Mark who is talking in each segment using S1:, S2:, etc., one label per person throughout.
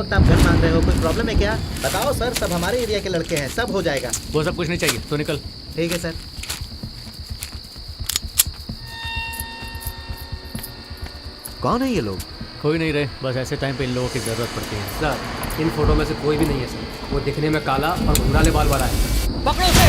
S1: वक्त आप घर मांग रहे हो, कोई प्रॉब्लम है क्या? बताओ सर, सब हमारे एरिया के लड़के हैं, सब हो जाएगा।
S2: वो सब कुछ नहीं चाहिए, तो निकल।
S1: ठीक है सर। कौन है ये लोग?
S2: कोई नहीं रहे, बस ऐसे टाइम पे इन लोगों की जरूरत पड़ती है।
S3: सर इन फोटो में से कोई भी नहीं है सर। वो दिखने में काला और घुंघराले बाल वाला है।
S2: पकड़ो उसे।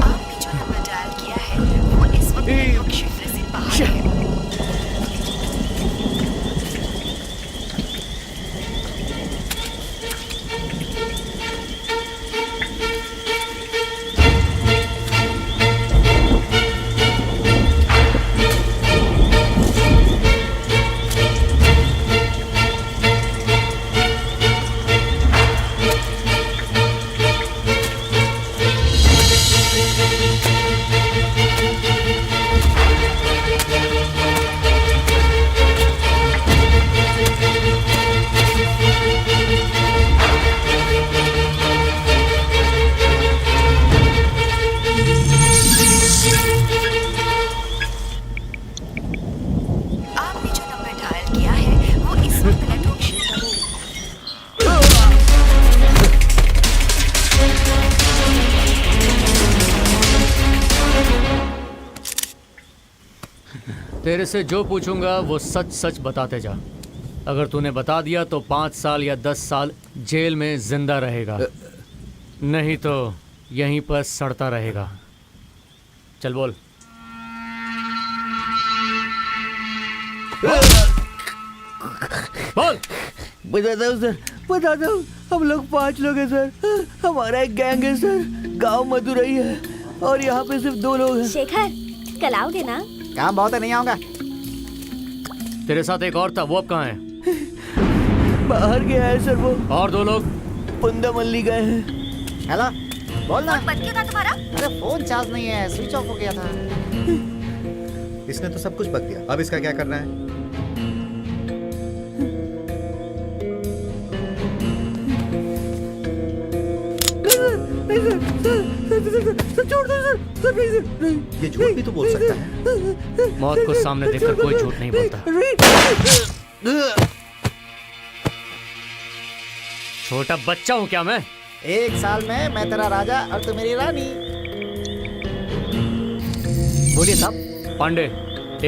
S4: आपने जो नंबर डायल किया है वो इस वक्त नेटवर्क क्षेत्र से बाहर है। आपने जो नंबर डायल किया है वो इस वक्त नेटवर्क क्षेत्र
S2: तेरे से जो पूछूंगा वो सच सच बताते जा। अगर तूने बता दिया तो 5 साल या 10 साल जेल में जिंदा रहेगा, नहीं तो यहीं पर सड़ता रहेगा। चल बोल। बोल।
S5: बताता हूँ सर, बताता हूँ। हम लोग 5 लोग हैं सर। हमारा एक गैंग है सर। गांव मदुरई है और यहाँ पे सिर्फ 2 लोग हैं।
S6: शेखर, कल आओगे ना?
S1: काम बहुत है, नहीं आऊंगा।
S2: तेरे साथ एक और था, वो अब कहाँ है?
S5: बाहर गया है सर वो।
S2: और 2 लोग?
S5: पुंदा मल्ली गए हैं।
S1: हेलो, बोल ना।
S4: बंद क्यों था तुम्हारा?
S1: अरे फोन चार्ज नहीं है, स्विच ऑफ हो गया था। इसने तो सब कुछ बक दिया, अब इसका क्या करना है? ये झूठ भी तो बोल सकता है।
S2: मौत को सामने देखकर कोई झूठ नहीं बोलता। छोटा बच्चा हूँ क्या मैं?
S1: 1 साल में मैं तेरा राजा और तू मेरी रानी। बोलिए साहब।
S2: पांडे,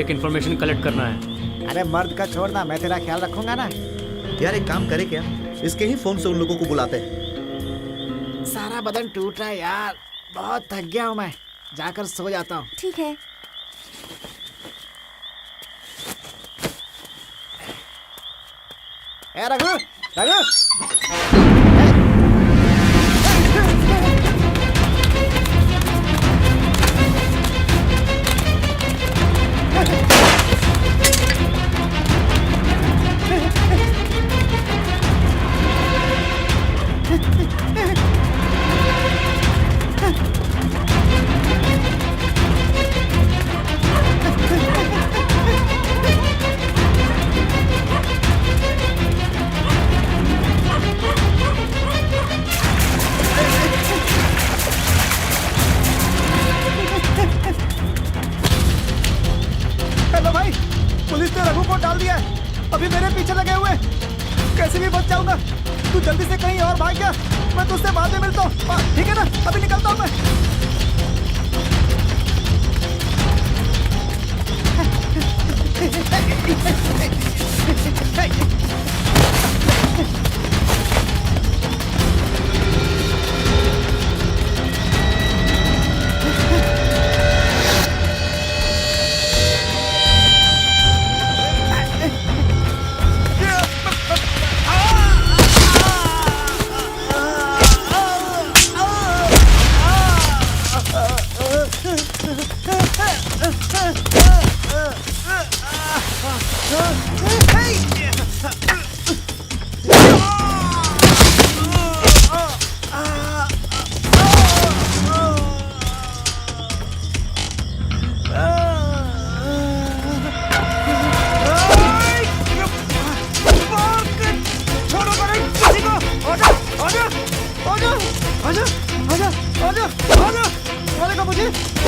S2: एक इंफॉर्मेशन कलेक्ट करना है।
S1: अरे मर्द का छोड़ना, मैं तेरा ख्याल रखूंगा ना। यार एक काम करे क्या, इसके ही फोन से उन लोगों को बुलाते हैं। सारा बदन टूट रहा है यार, बहुत थक गया हूँ मैं, जाकर सो जाता हूँ।
S6: ठीक है।
S1: ए रघु, रघु। हेलो भाई, पुलिस ने रघु को डाल दिया है, अभी मेरे पीछे लगे हुए। कैसे भी बच जाऊंगा, तू जल्दी से कहीं और भाग जा। मैं तुझसे बाद में मिलता हूँ, ठीक है ना? अभी निकलता हूँ मैं।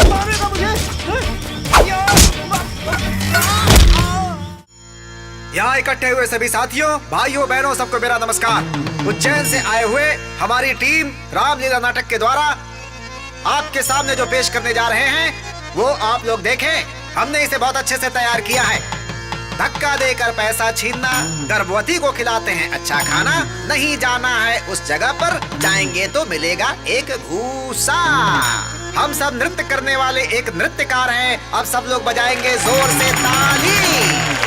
S1: मारेगा मुझे। यहाँ इकट्ठे हुए सभी साथियों, भाइयों, बहनों, सबको मेरा नमस्कार। उज्जैन से आए हुए हमारी टीम रामलीला नाटक के द्वारा आपके सामने जो पेश करने जा रहे हैं वो आप लोग देखें। हमने इसे बहुत अच्छे से तैयार किया है। धक्का देकर पैसा छीनना, गर्भवती को खिलाते हैं अच्छा खाना, नहीं जाना है उस जगह पर, जाएंगे तो मिलेगा एक घूसा। हम सब नृत्य करने वाले एक नृत्यकार हैं। अब सब लोग बजाएंगे जोर से ताली।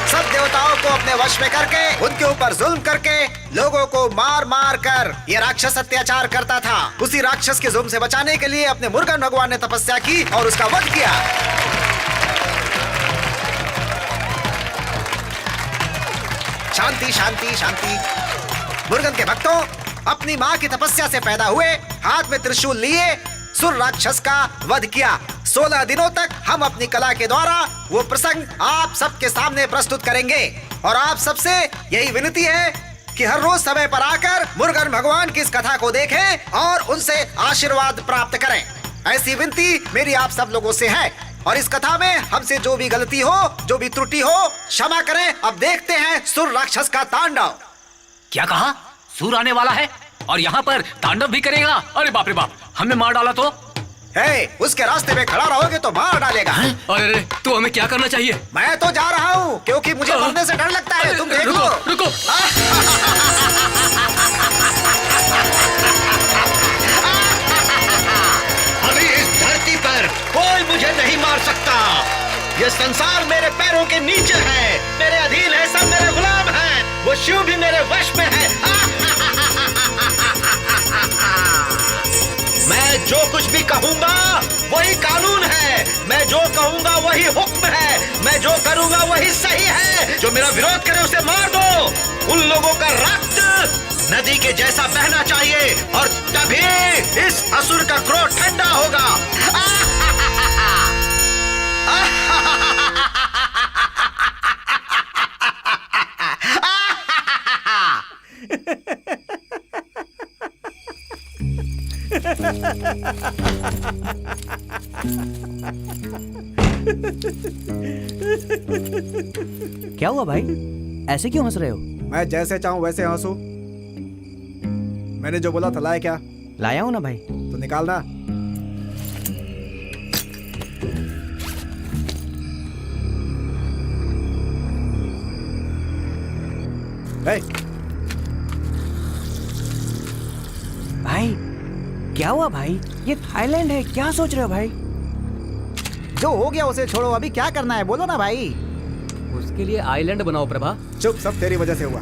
S1: सब देवताओं को अपने वश में करके, उनके ऊपर जुल्म करके, लोगों को मार मार कर ये राक्षस अत्याचार करता था। उसी राक्षस के जुल्म से बचाने के लिए अपने मुरुगन भगवान ने तपस्या की और उसका वध किया। शांति शांति शांति। मुरुगन के भक्तों, अपनी माँ की तपस्या से पैदा हुए, हाथ में त्रिशूल लिए सुर राक्षस का वध किया। 16 दिनों तक हम अपनी कला के द्वारा वो प्रसंग आप सबके सामने प्रस्तुत करेंगे और आप सबसे यही विनती है कि हर रोज समय पर आकर मुरुगन भगवान की इस कथा को देखें और उनसे आशीर्वाद प्राप्त करें। ऐसी विनती मेरी आप सब लोगों से है और इस कथा में हमसे जो भी गलती हो, जो भी त्रुटि हो, क्षमा करें। अब देखते हैं सुर राक्षस का तांडव।
S7: क्या कहा? सूर आने वाला है और यहाँ पर तांडव भी करेगा? अरे बाप रे बाप, हमें मार डाला तो?
S1: उसके रास्ते में खड़ा रहोगे तो मार डालेगा।
S7: अरे तो हमें क्या करना चाहिए?
S1: मैं तो जा रहा हूँ क्योंकि मुझे मरने से डर लगता है। तुम देख लो।
S7: रुको।
S8: अभी इस धरती पर कोई मुझे नहीं मार सकता। ये संसार मेरे पैरों के नीचे है, मेरे अधीन है, सब मेरे गुलाम हैं। वो शिव भी मेरे वश में है। मैं जो कुछ भी कहूंगा वही कानून है, मैं जो कहूंगा वही हुक्म है, मैं जो करूंगा वही सही है। जो मेरा विरोध करे उसे मार दो। उन लोगों का रक्त नदी के जैसा बहना चाहिए और तभी इस असुर का क्रोध ठंडा होगा।
S5: क्या हुआ भाई, ऐसे क्यों हंस रहे हो?
S1: मैं जैसे चाहूं वैसे हंसू। मैंने जो बोला था लाया क्या?
S5: लाया हूं ना भाई।
S1: तो निकालना।
S5: भाई क्या हुआ भाई? ये थाईलैंड है, क्या सोच रहे हो भाई?
S1: जो हो गया उसे छोड़ो, अभी क्या करना है बोलो ना भाई।
S3: उसके लिए आइलैंड बनाओ प्रभा।
S1: चुप, सब तेरी वजह से हुआ।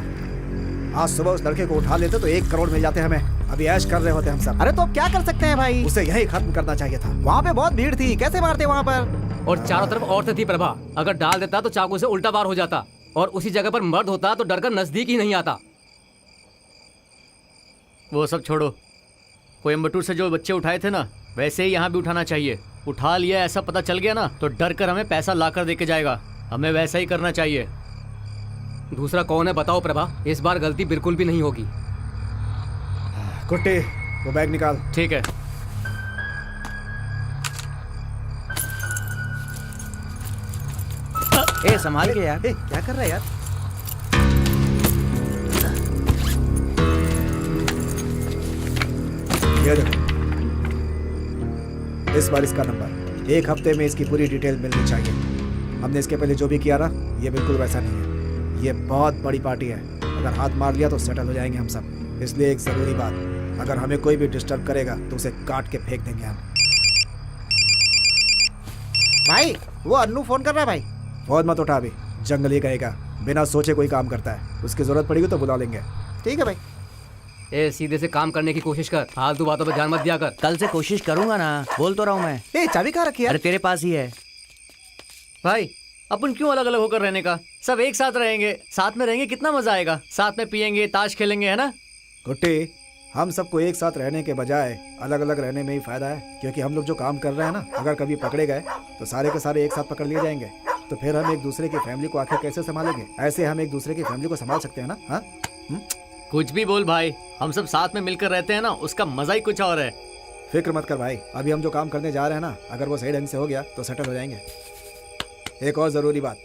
S1: आज सुबह उस लड़के को उठा लेते तो 1 करोड़ मिल जाते हमें। अभी ऐश कर रहे होते हम सब।
S9: अरे तो अब क्या कर सकते हैं भाई?
S1: उसे यही खत्म करना चाहिए था।
S9: वहाँ पे बहुत भीड़ थी, कैसे मारते वहाँ पर?
S3: और चारों तरफ औरतें थी प्रभा। अगर डाल देता तो चाकू से उल्टा वार हो जाता और उसी जगह पर मर्द होता तो डर कर नजदीक ही नहीं आता।
S2: वो सब छोड़ो। कोयम्बटूर से जो बच्चे उठाए थे ना, वैसे ही यहाँ भी उठाना चाहिए। उठा लिया ऐसा पता चल गया ना तो डर कर हमें पैसा लाकर दे के जाएगा। हमें वैसा ही करना चाहिए।
S3: दूसरा कौन है बताओ प्रभा, इस बार गलती बिल्कुल भी नहीं होगी।
S1: कुट्टी, वो बैग निकाल।
S2: ठीक है।
S5: ए संभाल के यार।
S1: क्या कर रहा है यार? ये देखो, इस बार इसका नंबर। 1 हफ्ते में इसकी पूरी डिटेल मिलनी चाहिए। हमने इसके पहले जो भी किया ना, ये बिल्कुल वैसा नहीं है। ये बहुत बड़ी पार्टी है। अगर हाथ मार लिया तो सेटल हो जाएंगे हम सब। इसलिए एक जरूरी बात, अगर हमें कोई भी डिस्टर्ब करेगा तो उसे काट के फेंक देंगे हम।
S9: भाई वो अन्नू फोन कर रहा है भाई।
S1: फोन मत उठा अभी, जंगल ही कहेगा। बिना सोचे कोई काम करता है। उसकी जरूरत पड़ेगी तो बुला लेंगे।
S9: ठीक है भाई।
S3: ए सीधे से काम करने की कोशिश कर, फालतू बातों पर ध्यान मत दिया कर।
S5: कल से कोशिश करूंगा ना, बोल तो रहा हूँ मैं।
S9: चाबी कहाँ रखी है?
S5: अरे तेरे पास ही है।
S2: भाई अपन क्यों अलग अलग होकर रहने का? सब एक साथ रहेंगे, साथ में रहेंगे, कितना मजा आएगा। साथ में पियेंगे, ताश खेलेंगे, है ना?
S1: कुट्टी, हम सबको एक साथ रहने के बजाय अलग अलग रहने में ही फायदा है। क्योंकि हम लोग जो काम कर रहे हैं ना, अगर कभी पकड़े गए तो सारे के सारे एक साथ पकड़ लिए जाएंगे। तो फिर हम एक दूसरे की फैमिली को आखिर कैसे संभालेंगे? ऐसे हम एक दूसरे की फैमिली को संभाल सकते हैं ना? हाँ,
S2: कुछ भी बोल भाई, हम सब साथ में मिलकर रहते हैं ना, उसका मजा ही कुछ और है।
S1: फिक्र मत कर भाई, अभी हम जो काम करने जा रहे हैं ना, अगर वो सही ढंग से हो गया तो सेटल हो जाएंगे। एक और ज़रूरी बात,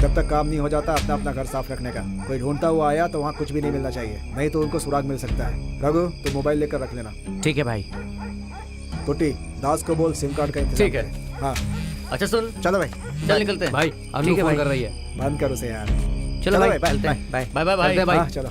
S1: जब तक काम नहीं हो जाता अपना अपना घर साफ रखने का। कोई ढूंढता हुआ आया तो वहाँ कुछ भी नहीं मिलना चाहिए, नहीं तो उनको सुराग मिल सकता है। रघु तू मोबाइल लेकर रख लेना।
S5: ठीक है भाई।
S1: कुट्टी दास को बोल सिम कार्ड का इंतजाम
S2: ठीक है।
S1: करे। हाँ
S2: अच्छा सुन,
S1: चलो भाई,
S2: चल निकलते हैं।
S3: भाई अनु फोन कर रही है।
S1: बंद कर उसे यार।
S5: चलो भाई,
S1: बाय
S5: चलते
S1: बाय।
S5: हैं, बाय।
S2: बाय बाय भाई।
S3: चलते हैं भाई।
S1: हाँ चलो।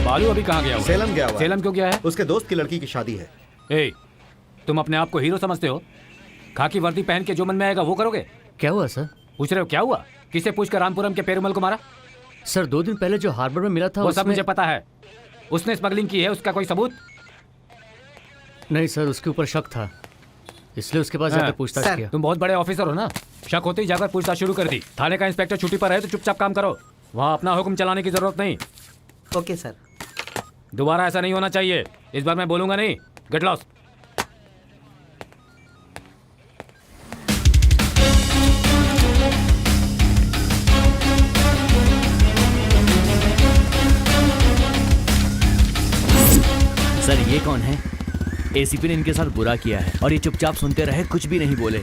S10: बालू अभी कहाँ गया हुआ है?
S8: सेलम गया हुआ है।
S10: सेलम क्यों गया है?
S8: उसके दोस्त की लड़की की शादी है।
S10: ए, तुम अपने आप को हीरो समझते हो? खाकी वर्दी पहन के जो मन में आएगा वो करोगे?
S2: क्या हुआ सर?
S10: पूछ रहे हो क्या हुआ? किसे पूछकर रामपुरम के पेरुमल को मारा?
S2: सर 2 दिन पहले जो हार्बर में मिला था
S10: वो सब
S2: उसमें...
S10: मुझे पता है। उसने स्मगलिंग की है, उसका कोई सबूत?
S2: नहीं सर, उसके ऊपर शक था, इसलिए उसके पास जाकर पूछताछ किया।
S10: तुम बहुत बड़े ऑफिसर हो ना, शक होते ही जाकर पूछताछ शुरू कर दी। थाने का इंस्पेक्टर छुट्टी पर है तो चुपचाप काम करो, वहाँ अपना हुक्म चलाने की जरूरत नहीं।
S5: Okay sir.
S10: दोबारा ऐसा नहीं होना चाहिए, इस बार मैं बोलूंगा नहीं। Get lost.
S5: सर ये कौन है? एसीपी ने इनके साथ बुरा किया है और ये चुपचाप सुनते रहे, कुछ भी नहीं बोले।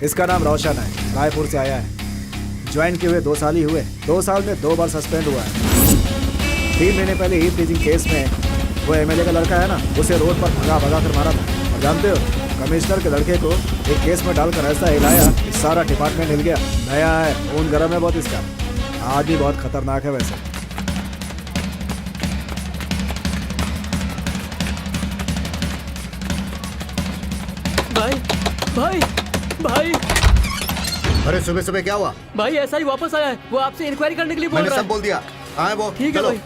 S1: इसका नाम रोशन है, रायपुर से आया है। ज्वाइन किए हुए 2 साल ही हुए, 2 साल में 2 बार सस्पेंड हुआ है। 3 महीने पहले ही टीजिंग केस में वो एमएलए का लड़का है ना, उसे रोड पर भगा भगा कर मारा था। और जानते हो, कमिश्नर के लड़के को एक केस में डालकर ऐसा हिलाया कि सारा डिपार्टमेंट हिल गया। नया है, खून गर्म है बहुत इसका। आदमी बहुत खतरनाक है वैसे।
S3: भाई भाई भाई
S8: अरे सुबह सुबह क्या हुआ?
S3: भाई ऐसा ही वापस आया है, वो आपसे इंक्वायरी करने के लिए बोल
S8: मैंने
S3: रहा
S8: सब
S3: है।
S8: बोल दिया। कहाँ है वो?
S3: ठीक है
S8: चलो।
S3: भाई।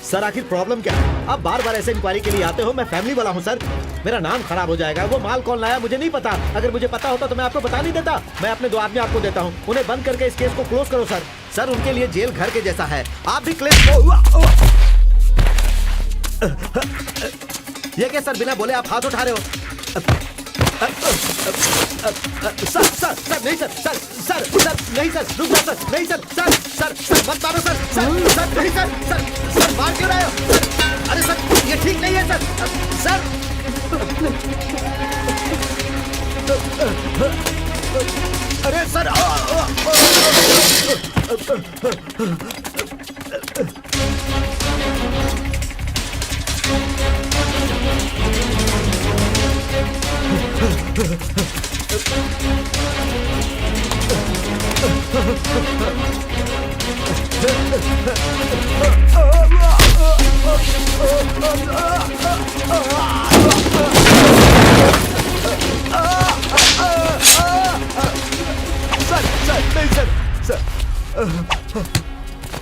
S8: सर आखिर प्रॉब्लम क्या है? आप बार बार ऐसे इंक्वायरी के लिए आते हो। मैं फैमिली वाला हूँ सर, मेरा नाम खराब हो जाएगा। वो माल कौन लाया मुझे नहीं पता, अगर मुझे पता होता तो मैं आपको बता नहीं देता। मैं अपने 2 आदमी आपको देता हूँ, उन्हें बंद करके इस केस को क्लोज करो सर। सर उनके लिए जेल घर के जैसा है। आप भी क्लेम। ये क्या सर, बिना बोले आप हाथ उठा रहे हो? सर सर सर नहीं सर, सर सर सर नहीं सर, रुक जाओ सर, नहीं सर, सर सर सर मत मारो सर, सर सर नहीं सर, सर सर मार क्यों रहे हो सर? अरे सर ये ठीक नहीं है सर, सर अरे सर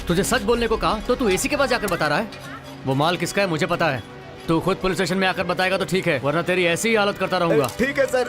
S2: तुझे सच बोलने को कहा तो तू एसी के पास जाकर बता रहा है। वो माल किसका है मुझे पता है, तू खुद पुलिस स्टेशन में आकर बताएगा तो ठीक है, वरना तेरी ऐसी ही हालत करता रहूंगा।
S1: ठीक है सर।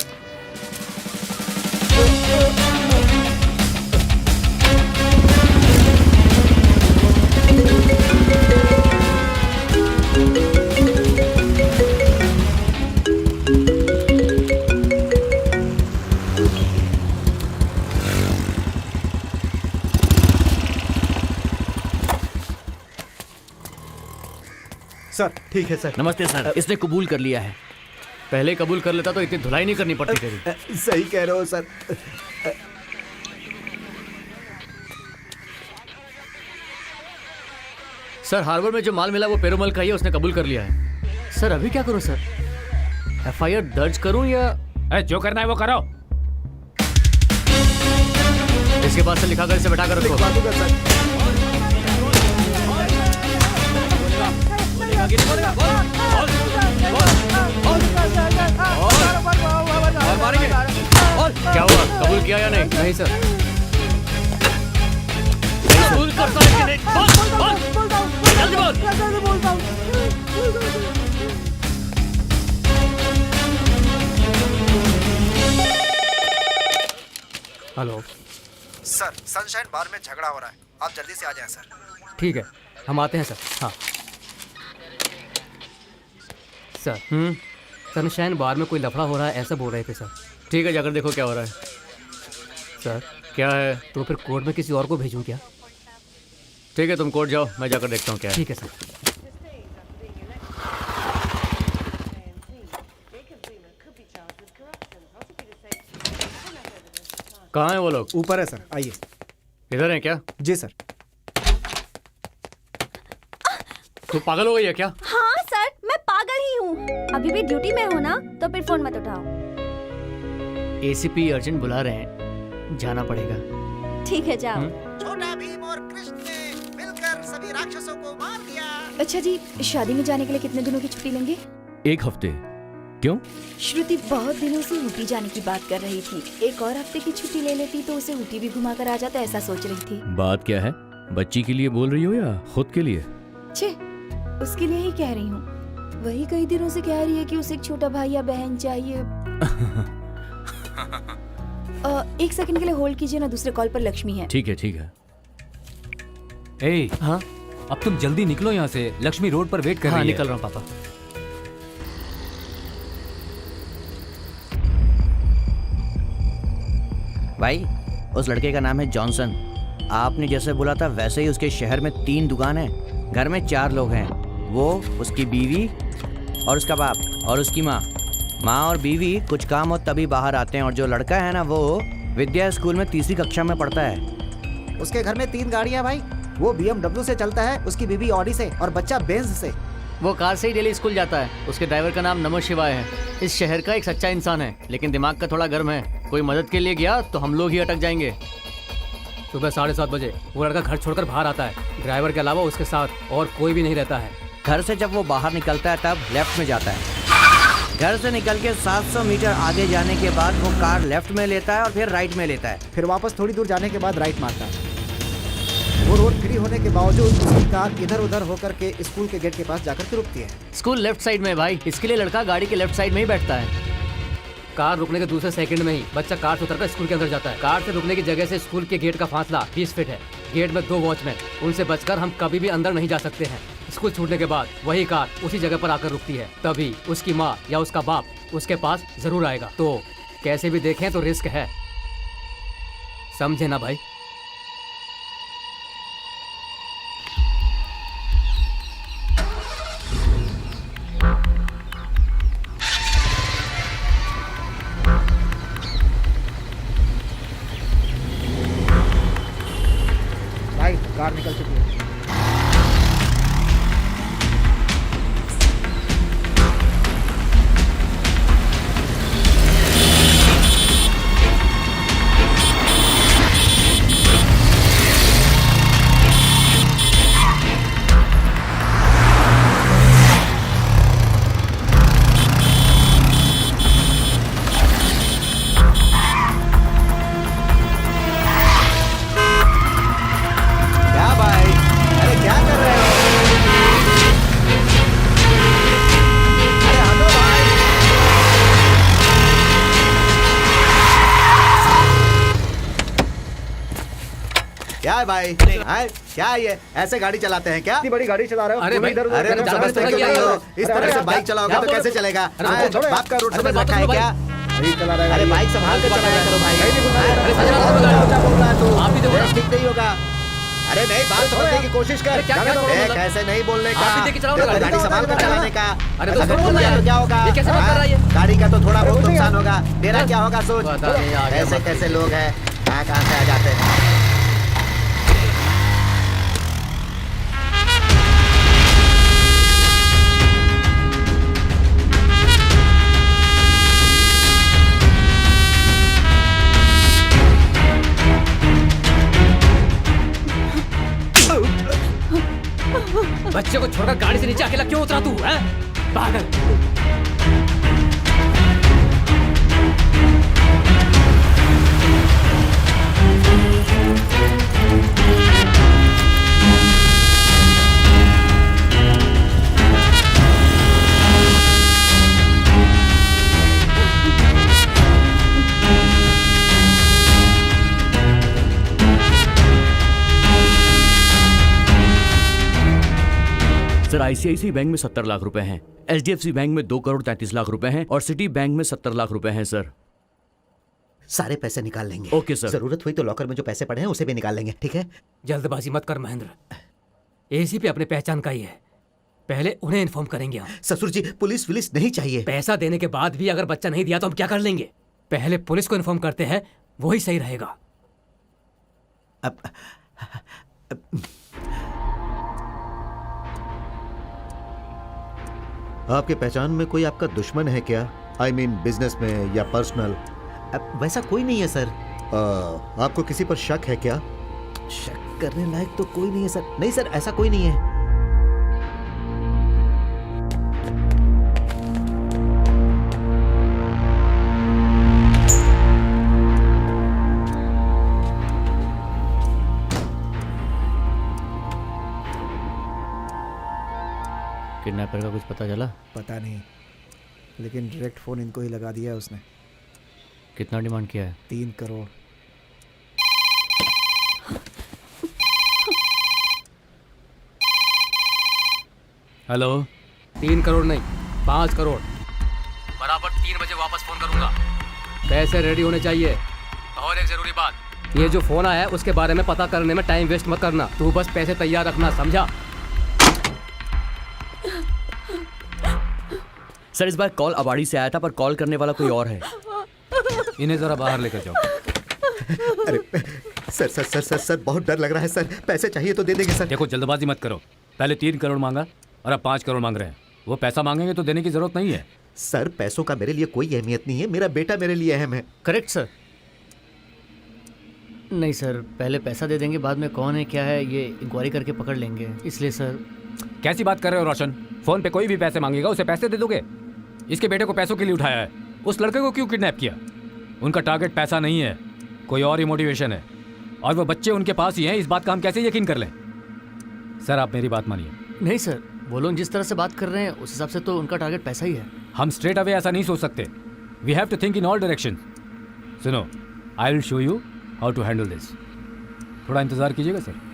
S1: सर ठीक है सर।
S5: नमस्ते सर, इसने कबूल कर लिया है।
S2: पहले कबूल कर लेता तो इतनी धुलाई नहीं करनी पड़ती तेरी।
S1: सही कह रहे हो सर।
S2: सर हार्बर में जो माल मिला वो पेरुमल का ही है, उसने कबूल कर लिया है। सर अभी क्या करूं सर, एफआईआर दर्ज करूं या
S10: जो करना है वो करो।
S2: इसके पास से लिखा कर इसे बैठा कर रखो।
S1: लिखवा दूंगा सर।
S2: क्या हुआ, कबूल किया या नहीं?
S3: नहीं सर।
S2: कबूल करता है कि नहीं? बोल, जल्दी बोल।
S3: हेलो
S1: सर सनशाइन बार में झगड़ा हो रहा है, आप जल्दी से आ जाएं सर।
S3: ठीक है, हम आते हैं सर। हाँ सर, सनशाइन बार में कोई लफड़ा हो रहा है ऐसा बोल रहे थे सर।
S2: ठीक है, जाकर देखो क्या हो रहा है।
S3: सर
S2: क्या है?
S3: तो फिर कोर्ट में किसी और को भेजूं क्या?
S2: ठीक है, तुम कोर्ट जाओ, मैं जाकर देखता हूँ क्या है।
S3: ठीक है सर।
S2: कहाँ हैं वो लोग?
S1: ऊपर है सर, आइए।
S2: इधर हैं क्या?
S1: जी सर।
S2: तू पागल हो गई है क्या?
S6: हाँ सर, मैं पागल ही हूँ। अभी भी ड्यूटी में हो ना, तो फिर फोन मत उठाओ।
S2: एसीपी अर्जेंट बुला रहे हैं, जाना पड़ेगा।
S6: ठीक है, जाओ।
S9: छोटा भीम और कृष्ण ने मिलकर सभी राक्षसों को मार दिया।
S4: अच्छा जी, शादी में जाने के लिए कितने दिनों की छुट्टी लेंगे?
S10: 1 हफ्ते। क्यों?
S4: श्रुति बहुत दिनों से ऊटी जाने की बात कर रही थी। 1 और हफ्ते की छुट्टी ले लेती तो उसे ऊटी भी घुमा कर आ जाता, ऐसा सोच रही थी।
S10: बात क्या है? बच्ची के लिए बोल रही हो या खुद के लिए?
S4: छे, उसके लिए ही कह रही हूँ। वही कई दिनों से कह रही है कि उसे एक छोटा भाई या बहन चाहिए। 1 सेकंड के लिए होल्ड कीजिए ना, दूसरे कॉल पर लक्ष्मी है।
S10: ठीक है, ठीक है। ए,
S2: हाँ
S10: अब तुम जल्दी निकलो यहाँ से, लक्ष्मी रोड पर वेट कर
S2: हाँ,
S10: रही है।
S2: निकल रहा हूँ पापा।
S5: भाई, उस लड़के का नाम है जॉनसन। आपने जैसे बोला था वैसे ही उसके शहर में 3 दुकान है। घर में 4 लोग हैं, वो, उसकी बीवी और उसका बाप और उसकी माँ। माँ और बीवी कुछ काम हो तभी बाहर आते हैं, और जो लड़का है ना, वो विद्या स्कूल में 3री कक्षा में पढ़ता है।
S9: उसके घर में 3 गाड़ियां भाई। वो BMW से चलता है, उसकी बीवी ऑडी से और बच्चा बेंज से।
S2: वो कार से ही डेली स्कूल जाता है। उसके ड्राइवर का नाम नमो शिवाय है। इस शहर का एक सच्चा इंसान है, लेकिन दिमाग का थोड़ा गर्म है। कोई मदद के लिए गया तो हम लोग ही अटक जाएंगे।
S3: सुबह 7:30 बजे वो लड़का घर छोड़कर बाहर आता है। ड्राइवर के अलावा उसके साथ और कोई भी नहीं रहता है।
S5: घर से जब वो बाहर निकलता है तब लेफ्ट में जाता है। घर से निकल के 700 मीटर आगे जाने के बाद वो कार लेफ्ट में लेता है और फिर राइट में लेता है।
S9: फिर वापस थोड़ी दूर जाने के बाद राइट मारता है। वो रोड फ्री होने के बावजूद उसकी कार इधर उधर होकर के स्कूल के गेट के पास जाकर के रुकती है।
S2: स्कूल लेफ्ट साइड में है भाई, इसके लिए लड़का गाड़ी के लेफ्ट साइड में ही बैठता है।
S3: कार रुकने के दूसरे सेकंड में ही बच्चा कार से उतरकर स्कूल के अंदर जाता है। कार से रुकने की जगह से स्कूल के गेट का फासला 20 फीट है। गेट में 2 वॉचमैन, उनसे बचकर हम कभी भी अंदर नहीं जा सकते हैं। स्कूल छूटने के बाद वही कार उसी जगह पर आकर रुकती है, तभी उसकी माँ या उसका बाप उसके पास जरूर आएगा। तो कैसे भी देखें तो रिस्क है, समझे ना भाई?
S9: भाई कार निकल चुकी है। क्या भाई, अरे क्या कर रहे हो? अरे हटो भाई। क्या है भाई? क्या है ये? ऐसे गाड़ी चलाते हैं क्या? इतनी बड़ी गाड़ी चला रहे हो?
S3: अरे भाई,
S9: अरे तुम समझते क्यों नहीं हो? इस तरह से बाइक चलाओगे तो कैसे चलेगा? बाप का रूट समझ रखा है क्या? अरे बाइक संभाल कर चलाया करो भाई।
S3: आप भी देखो।
S9: ठीक नहीं होगा। अरे नहीं, बात समझने की कोशिश कर।
S3: अरे क्या कर रहे हो?
S9: कैसे नहीं बोलने का?
S3: आप भी देख के चलाओ ना
S9: गाड़ी संभाल कर चलाने का।
S3: अरे तो
S9: अगर
S3: सुनो
S9: टूट
S3: ना
S9: गया
S3: यार।
S9: तो क्या होगा?
S3: ये कैसे बात कर रहा है ये?
S9: गाड़ी का तो थोड़ा बहुत नुकसान होगा, तेरा क्या होगा सोच।
S3: पता नहीं, आ गया
S9: कैसे
S3: मत।
S9: कैसे लोग हैं, कहाँ से आ जाते हैं।
S3: बच्चे को छोड़कर गाड़ी से नीचे अकेला क्यों उतरा तू? है पागल।
S10: सर, आईसीआईसी बैंक में 70 लाख रुपए हैं, एचडीएफसी बैंक में 2 करोड़ 33 लाख रुपए हैं और सिटी बैंक में 70 लाख रुपए हैं सर।
S8: सारे पैसे निकाल लेंगे।
S5: Okay sir.
S8: जरूरत हुई तो लॉकर में जो पैसे पड़े हैं उसे भी निकाल लेंगे, ठीक है?
S3: जल्दबाजी मत कर महेंद्र, एसीपी अपने पहचान का ही है, पहले उन्हें इन्फॉर्म करेंगे हम।
S8: ससुर जी, पुलिस विलिस नहीं चाहिए।
S3: पैसा देने के बाद भी अगर बच्चा नहीं दिया तो हम क्या कर लेंगे? पहले पुलिस को इन्फॉर्म करते हैं, वही सही रहेगा।
S8: आपके पहचान में कोई आपका दुश्मन है क्या? आई मीन बिजनेस में या पर्सनल? वैसा कोई नहीं है सर। आपको किसी पर शक है क्या? शक करने लायक तो कोई नहीं है सर। नहीं सर, ऐसा कोई नहीं है।
S2: किडनैपर का कुछ पता चला?
S9: पता नहीं, लेकिन डायरेक्ट फोन इनको ही लगा दिया है उसने।
S2: कितना डिमांड किया है?
S9: 3 करोड़।
S10: हेलो।
S3: 3 करोड़ नहीं, 5 करोड़। बराबर 3 बजे वापस फोन करूंगा। पैसे रेडी होने चाहिए। और एक जरूरी बात, ये जो फोन आया है उसके बारे में पता करने में टाइम वेस्ट मत करना। तू बस पैसे तैयार रखना, समझा?
S5: सर इस बार कॉल अबाड़ी से आया था, पर कॉल करने वाला कोई और है।
S10: इन्हें जरा बाहर लेकर जाओ।
S8: अरे sir sir sir sir sir बहुत डर लग रहा है सर। पैसे चाहिए तो दे देंगे सर।
S10: देखो जल्दबाजी मत करो, पहले 3 करोड़ मांगा और अब 5 करोड़ मांग रहे हैं। वो पैसा मांगेंगे तो देने की जरूरत नहीं है।
S8: सर पैसों का मेरे लिए कोई अहमियत नहीं है, मेरा बेटा मेरे लिए अहम है।
S2: Correct sir. नहीं सर, पहले पैसा दे देंगे, बाद में कौन है क्या है ये इंक्वायरी करके पकड़ लेंगे, इसलिए सर।
S10: कैसी बात कर रहे हो रोशन? फोन पे कोई भी पैसे मांगेगा उसे पैसे दे दोगे? इसके बेटे को पैसों के लिए उठाया है, उस लड़के को क्यों किडनैप किया? उनका टारगेट पैसा नहीं है, कोई और ही मोटिवेशन है। और वो बच्चे उनके पास ही हैं, इस बात का हम कैसे यकीन कर लें? सर आप मेरी बात मानिए।
S2: नहीं सर, वो लोग जिस तरह से बात कर रहे हैं उस हिसाब से तो उनका टारगेट पैसा ही है।
S10: हम स्ट्रेट अवे ऐसा नहीं सोच सकते। We have to think in all direction. सुनो, I will show you how to handle this. थोड़ा इंतजार कीजिएगा सर।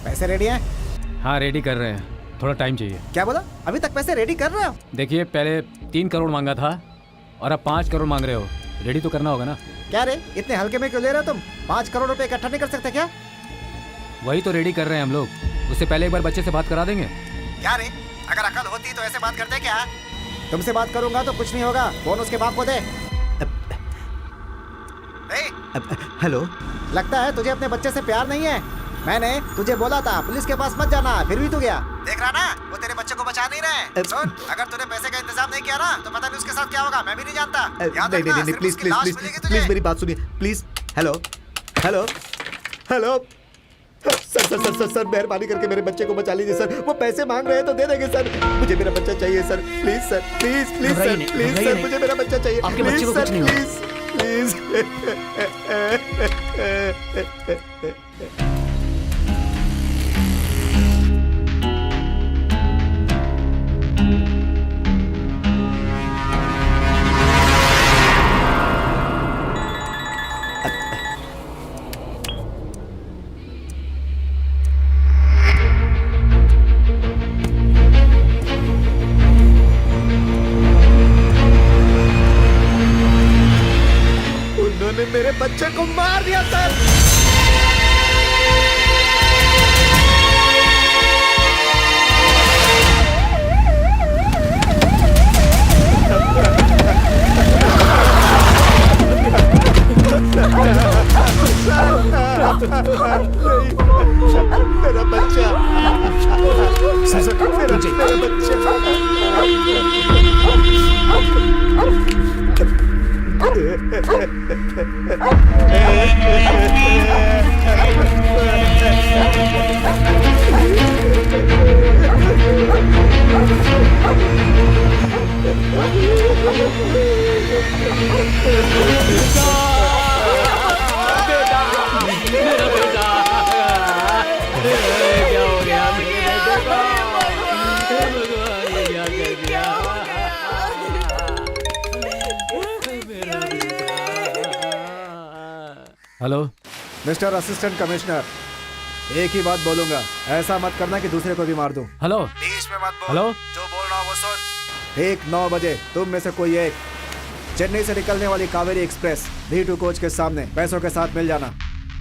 S9: पैसे रेडी हैं?
S10: हाँ रेडी कर रहे हैं, थोड़ा टाइम चाहिए।
S9: क्या बोला? अभी तक पैसे रेडी कर रहे हो?
S10: देखिए पहले 3 करोड़ मांगा था और अब 5 करोड़ मांग रहे हो, रेडी तो करना होगा ना।
S9: क्या रे, इतने हल्के में क्यों ले रहे हो तुम? 5 करोड़ रुपए इकट्ठा नहीं कर सकते क्या?
S10: वही तो रेडी कर रहे हैं हम लोग। उससे पहले एक बार बच्चे से बात करा देंगे।
S9: क्या रे, अगर अकल होती तो ऐसे बात करते क्या? तुमसे बात करूंगा तो कुछ नहीं होगा। फोन उसके बाप को दे।
S8: हेलो।
S9: लगता है तुझे अपने बच्चे से प्यार नहीं है। मैंने तुझे बोला था पुलिस के पास मत जाना, फिर भी तू गया। देख रहा ना, वो तेरे बच्चे को बचा नहीं रहे। सुन, अगर तूने पैसे का इंतजाम नहीं किया ना तो पता नहीं उसके साथ क्या होगा, मैं भी नहीं जानता। याद रखना,
S8: नहीं
S9: सिर्फ
S8: प्लीज
S9: उसकी
S8: प्लीज
S9: लाश
S8: प्लीज
S9: मिलेगी तुझे।
S8: प्लीज मेरी बात सुनिए please. Hello hello hello sir sir sir sir sir मेहरबानी करके मेरे बच्चे को बचा लीजिए सर। वो पैसे मांग रहे हैं तो दे देंगे सर। मुझे मेरा बच्चा चाहिए sir, please sir, please please
S2: घबराइए
S8: सर,
S2: नहीं,
S8: प्लीज
S2: घबराइए
S8: सर,
S2: नहीं।
S8: मुझे मेरा बच्चा चाहिए।
S2: आपके बच्चे को कुछ नहीं होगा।
S8: Please please. उन्होंने मेरे बच्चे को मार दिया सर। मेरा बच्चा मेरा
S2: क्या हो गया मेरे बेटे को?
S10: हेलो।
S1: मिस्टर असिस्टेंट कमिश्नर, एक ही बात बोलूंगा, ऐसा मत करना कि दूसरे को भी मार दूं।
S10: हेलो।
S1: बीच में मत बोल।
S10: हेलो।
S1: जो बोल रहा हूँ वो सुन। ठीक 9 बजे तुम में से कोई एक चेन्नई से निकलने वाली कावेरी एक्सप्रेस V2 कोच के सामने पैसों के साथ मिल जाना।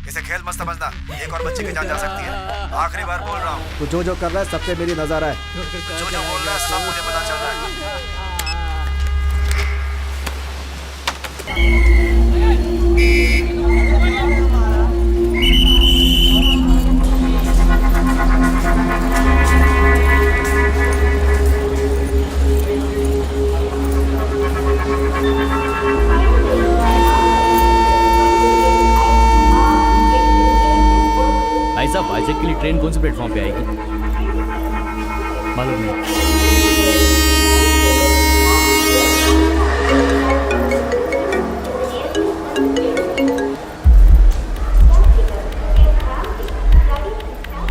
S1: इसे खेल मत समझना, एक और बच्चे की जान जा सकती है। आखिरी बार बोल रहा हूँ, तू जो कर रहा है सब पे मेरी नजर है। जो बोल रहा है सब मुझे पता चल रहा है।
S5: भाई साहब, वाइजैक के लिए ट्रेन कौन से प्लेटफॉर्म पे आएगी?
S2: मालूम नहीं।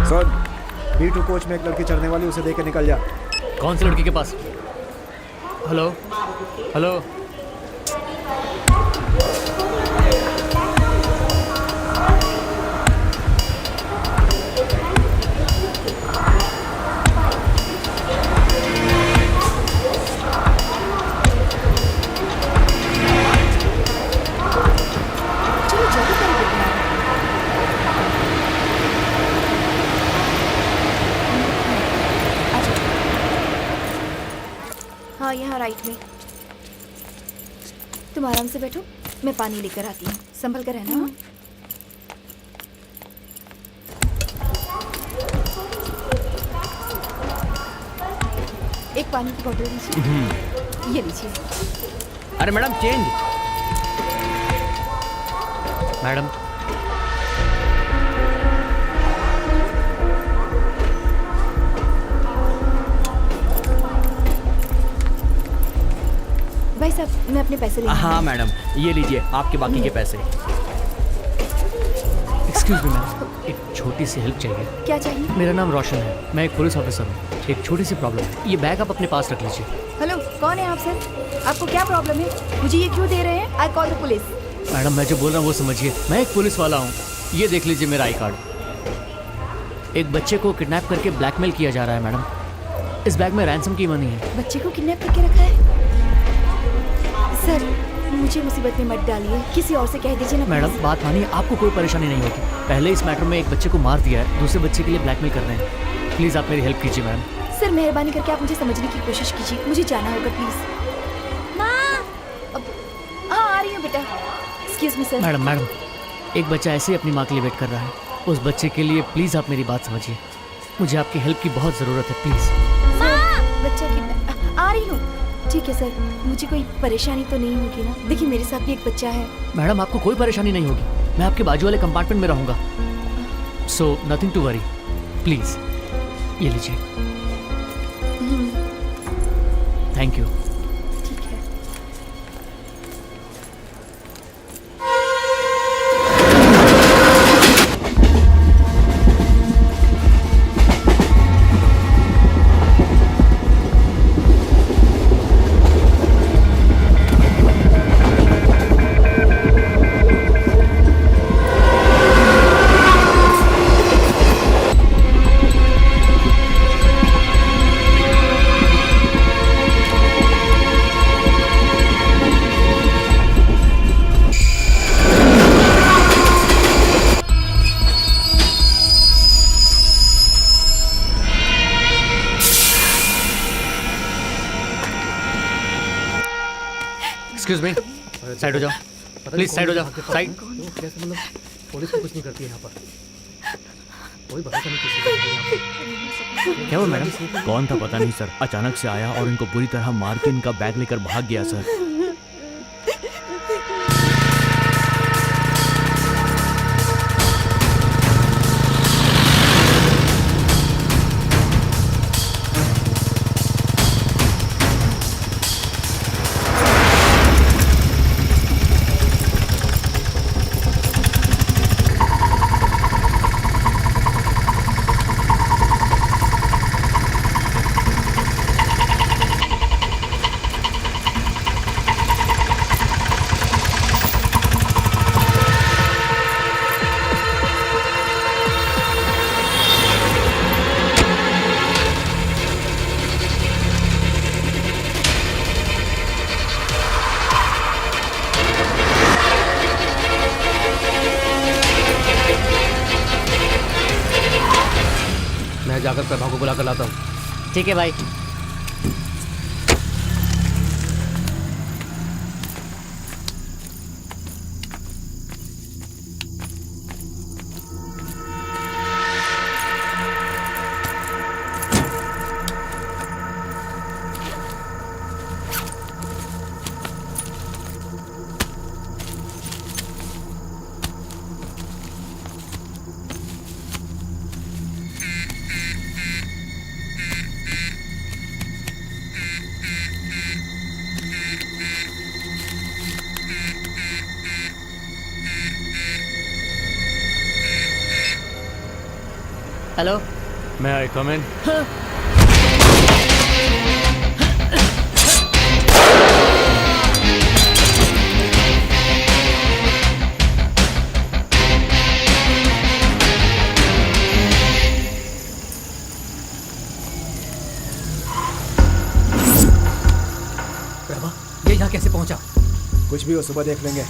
S1: सुन, V2 कोच में एक लड़की चढ़ने वाली, उसे देके निकल जा।
S2: कौन सी लड़की के पास? Hello hello.
S4: चलो जल्दी करो बेटा। आ जाओ। हाँ, यहाँ राइट में। तुम आराम से बैठो, मैं पानी लेकर आती हूँ। संभल कर रहना। हाँ? एक पानी की बोतल लीजिए। ये लीजिए।
S5: अरे मैडम, चेंज।
S2: मैडम,
S4: भाई साहब, मैं अपने पैसे ले।
S5: हाँ मैडम, ये लीजिए आपके बाकी के पैसे।
S2: एक्सक्यूज मी मैम, एक छोटी सी हेल्प चाहिए।
S4: क्या चाहिए?
S2: मेरा नाम रोशन है, मैं एक पुलिस ऑफिसर हूँ। एक छोटी सी प्रॉब्लम है, ये बैग आप अपने पास रख लीजिए।
S4: हेलो, कौन है आप सर? आपको क्या प्रॉब्लम है? मुझे ये क्यों दे रहे हैं? I call the police.
S2: Madam, मैं जो बोल रहा हूँ वो समझिए। मैं एक पुलिस वाला हूँ। ये देख लीजिए मेरा आई कार्ड। एक बच्चे को किडनैप करके ब्लैकमेल किया जा रहा है मैडम। इस बैग में रैंसम की मनी है।
S4: बच्चे को किडनैप करके रखा है? सर, मुझे मुसीबत में मत डालिए, किसी और से कह दीजिए ना।
S2: मैडम, बात मानिए, आपको कोई परेशानी नहीं होगी। पहले इस मैटर में एक बच्चे को मार दिया है, दूसरे बच्चे के लिए ब्लैकमेल कर रहे हैं। प्लीज़ आप मेरी हेल्प कीजिए मैडम।
S4: सर, मेहरबानी करके आप मुझे समझने की कोशिश कीजिए। मुझे जाना होगा प्लीज। माँ। हाँ, आ रही हूँ बेटा। Excuse me sir.
S2: मैडम, एक बच्चा ऐसे ही अपनी माँ के लिए वेट कर रहा है। उस बच्चे के लिए प्लीज़ आप मेरी बात समझिए। मुझे आपकी हेल्प की बहुत ज़रूरत है, प्लीज़।
S4: बच्चा किडनैप। आ रही हूँ। ठीक है सर, मुझे कोई परेशानी तो नहीं होगी ना? देखिए, मेरे साथ भी एक बच्चा है।
S2: मैडम, आपको कोई परेशानी नहीं होगी। मैं आपके बाजू वाले कंपार्टमेंट में रहूँगा। So nothing to worry, please. ये लीजिए। Thank you.
S4: ठीक है।
S2: एक्सक्यूज मी, साइड हो जाओ प्लीज, साइड हो जाओ। साइड।
S3: कैसे मतलब पुलिस तो कुछ नहीं करती है यहाँ पर। कोई भरोसा नहीं किसी का।
S2: क्या हुआ मैडम?
S5: कौन था पता नहीं सर, अचानक से आया और इनको बुरी तरह मार के इनका बैग लेकर भाग गया सर।
S3: मैं जाकर प्रभा को बुला कर लाता हूँ।
S2: ठीक है भाई।
S4: हेलो,
S2: मैं आई कम इन?
S3: प्रभा, ये यहाँ कैसे पहुंचा?
S1: कुछ भी हो, सुबह देख लेंगे।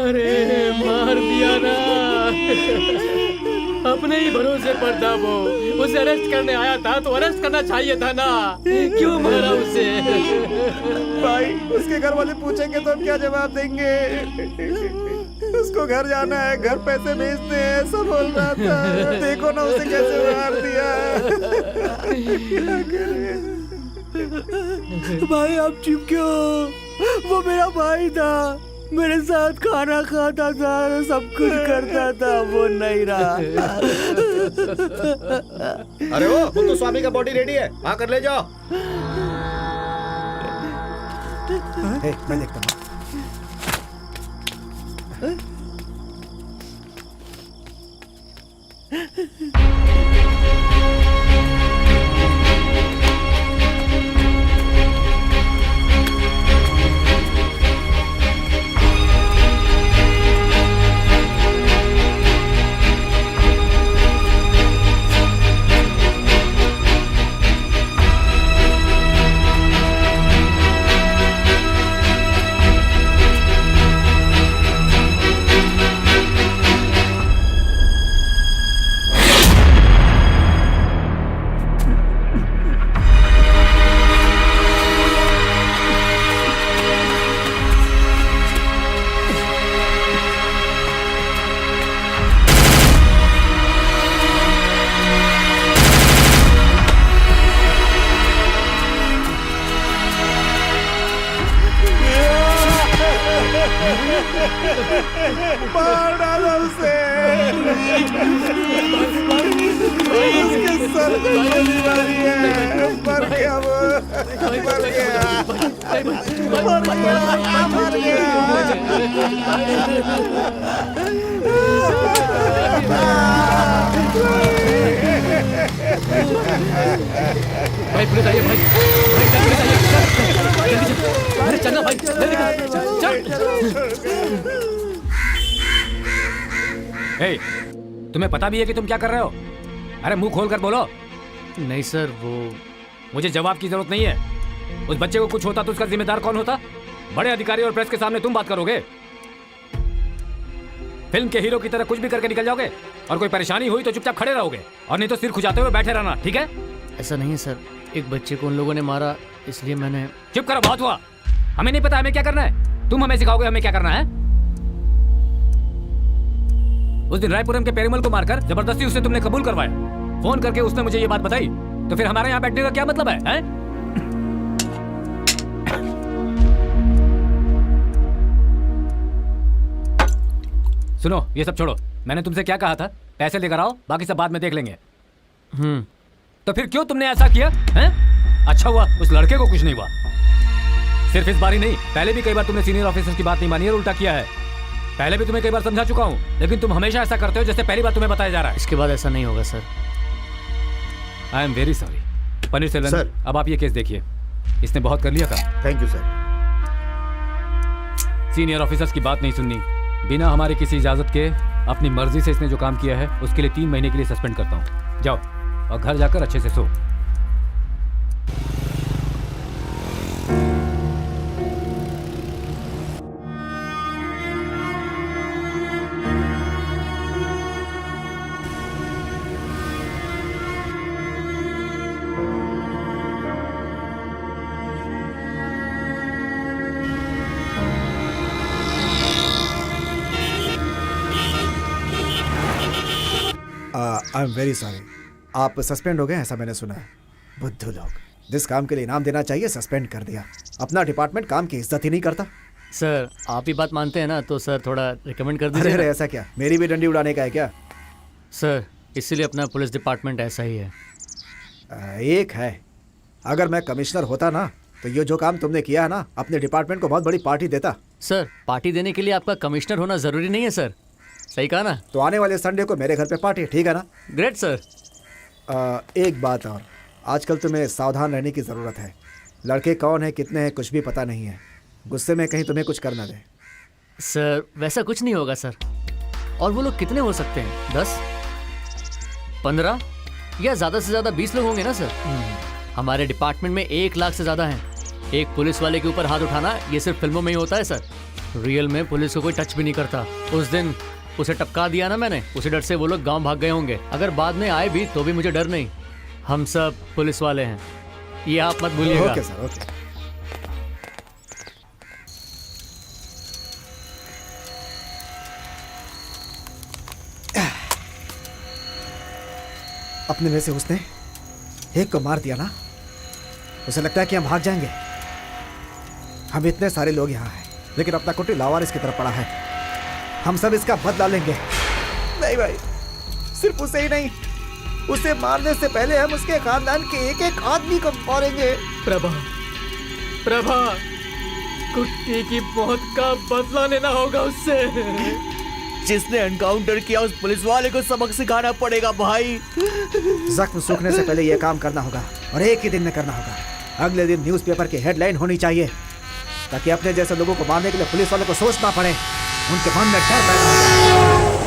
S2: अरे मार दिया ना। अपने ही भरोसे पर था वो। उसे अरेस्ट करने आया था तो अरेस्ट करना चाहिए था ना। क्यों मारा उसे?
S1: भाई, उसके घर वाले पूछेंगे तो हम क्या जवाब देंगे? उसको घर जाना है, घर पैसे भेजते हैं, सब बोल रहा था। देखो ना उसे कैसे मार दिया। क्या करें? भाई आप चुप क्यों? वो मेरा भाई था, मेरे साथ खाना खाता था, सब कुछ करता था। वो नहीं रहा।
S8: अरे ओ, मुत्तु स्वामी का बॉडी रेडी है, आकर ले जाओ।
S1: मैं देखता हूँ। मार डालो उसे। उसके सर पे गोली मारी है। मर गया वो, मर गया, मर गया, मर
S3: भाई पुलिस आई है, भाई अरे चलना भाई,
S10: हे, तुम्हें पता भी है कि तुम क्या कर रहे हो? अरे मुंह खोल कर बोलो।
S2: नहीं सर, वो
S10: मुझे जवाब की जरूरत नहीं है। उस बच्चे को कुछ होता तो उसका जिम्मेदार कौन होता? बड़े अधिकारी और प्रेस के सामने तुम बात करोगे? फिल्म के हीरो की तरह कुछ भी करके निकल जाओगे और कोई परेशानी हुई तो चुपचाप खड़े रहोगे, और नहीं तो सिर खुजाते हुए बैठे रहना, ठीक है?
S2: ऐसा नहीं है सर, एक बच्चे को उन लोगों ने मारा, इसलिए मैंने।
S10: चुप करो, बहुत हुआ। हमें नहीं पता हमें क्या करना है, तुम हमें सिखाओगे हमें क्या करना है? उस दिन रायपुरम के पेरुमल को मारकर जबरदस्ती उससे तुमने कबूल करवाया। फोन करके उसने मुझे ये बात बताई, तो फिर हमारे यहाँ बैठने का क्या मतलब है? सुनो, ये सब छोड़ो, मैंने तुमसे क्या कहा था? पैसे लेकर आओ, बाकी सब बाद में देख लेंगे। तो फिर क्यों तुमने ऐसा किया हैं? अच्छा हुआ उस लड़के को कुछ नहीं हुआ। सिर्फ इस बार ही नहीं, पहले भी कई बार तुमने सीनियर ऑफिसर्स की बात नहीं मानी और उल्टा किया है। पहले भी तुम्हें कई बार समझा चुका हूं, लेकिन तुम हमेशा ऐसा करते हो जैसे पहली बार तुम्हें बताया जा रहा है।
S2: इसके बाद ऐसा नहीं होगा sir.
S10: I am very sorry. Paneer Selvan sir, अब आप ये केस देखिए। इसने बहुत कर लिया काम।
S9: Thank you sir.
S10: Senior officers की बात नहीं सुननी, बिना हमारी किसी इजाजत के अपनी मर्जी से इसने जो काम किया है उसके लिए 3 महीने के लिए सस्पेंड करता हूँ। जाओ और घर जाकर अच्छे से सो।
S9: I am very sorry. आप सस्पेंड हो गए ऐसा मैंने सुना है। बुद्धू लोग, जिस काम के लिए इनाम देना चाहिए सस्पेंड कर दिया। अपना डिपार्टमेंट काम की इज्जत ही नहीं करता।
S2: सर आप ही बात मानते हैं ना, तो सर थोड़ा रिकमेंड कर
S9: अरे
S2: दीजिए।
S9: अरे ऐसा क्या, मेरी भी डंडी उड़ाने का है क्या?
S2: सर इसीलिए अपना पुलिस डिपार्टमेंट ऐसा ही है।
S9: एक है, अगर मैं कमिश्नर होता ना तो ये जो काम तुमने किया है ना, अपने डिपार्टमेंट को बहुत बड़ी पार्टी देता।
S2: सर पार्टी देने के लिए आपका कमिश्नर होना जरूरी नहीं है सर। सही कहा ना?
S9: तो आने वाले संडे को मेरे घर पे पार्टी, ठीक है ना?
S2: Great sir.
S9: एक बात और, आजकल तुम्हें सावधान रहने की ज़रूरत है। लड़के कौन है, कितने हैं, कुछ भी पता नहीं है। गुस्से में कहीं तुम्हें कुछ कर ना दे।
S2: सर वैसा कुछ नहीं होगा सर। और वो लोग कितने हो सकते हैं? 10, 15 या ज़्यादा से ज़्यादा 20 लोग होंगे ना सर। हमारे डिपार्टमेंट में 1 लाख से ज़्यादा हैं। एक पुलिस वाले के ऊपर हाथ उठाना ये सिर्फ फिल्मों में ही होता है सर। रियल में पुलिस को कोई टच भी नहीं करता। उस दिन उसे टपका दिया ना मैंने, उसी डर से वो लोग गांव भाग गए होंगे। अगर बाद में आए भी तो भी मुझे डर नहीं। हम सब पुलिस वाले हैं, ये आप मत भूलिएगा।
S9: Okay sir, okay. अपने में से उसने एक को मार दिया ना, उसे लगता है कि हम भाग जाएंगे। हम इतने सारे लोग यहाँ हैं, लेकिन अपना कुटी लावारिस की तरफ पड़ा है। हम सब इसका बदला लेंगे। नहीं भाई, सिर्फ उसे ही नहीं, उसे मारने से पहले हम उसके खानदान के एक एक आदमी को मारेंगे।
S2: प्रभा, प्रभा, कुट्टी की मौत का बदला लेना होगा उससे।
S5: जिसने एनकाउंटर किया उस पुलिस वाले को सबक सिखाना पड़ेगा भाई।
S9: जख्म सूखने से पहले यह काम करना होगा और एक ही दिन में करना होगा। अगले दिन न्यूज़पेपर की हेडलाइन होनी चाहिए, ताकि अपने जैसे लोगों को मारने के लिए पुलिस वालों को सोचना पड़े। उनके मन में डर पैदा होगा।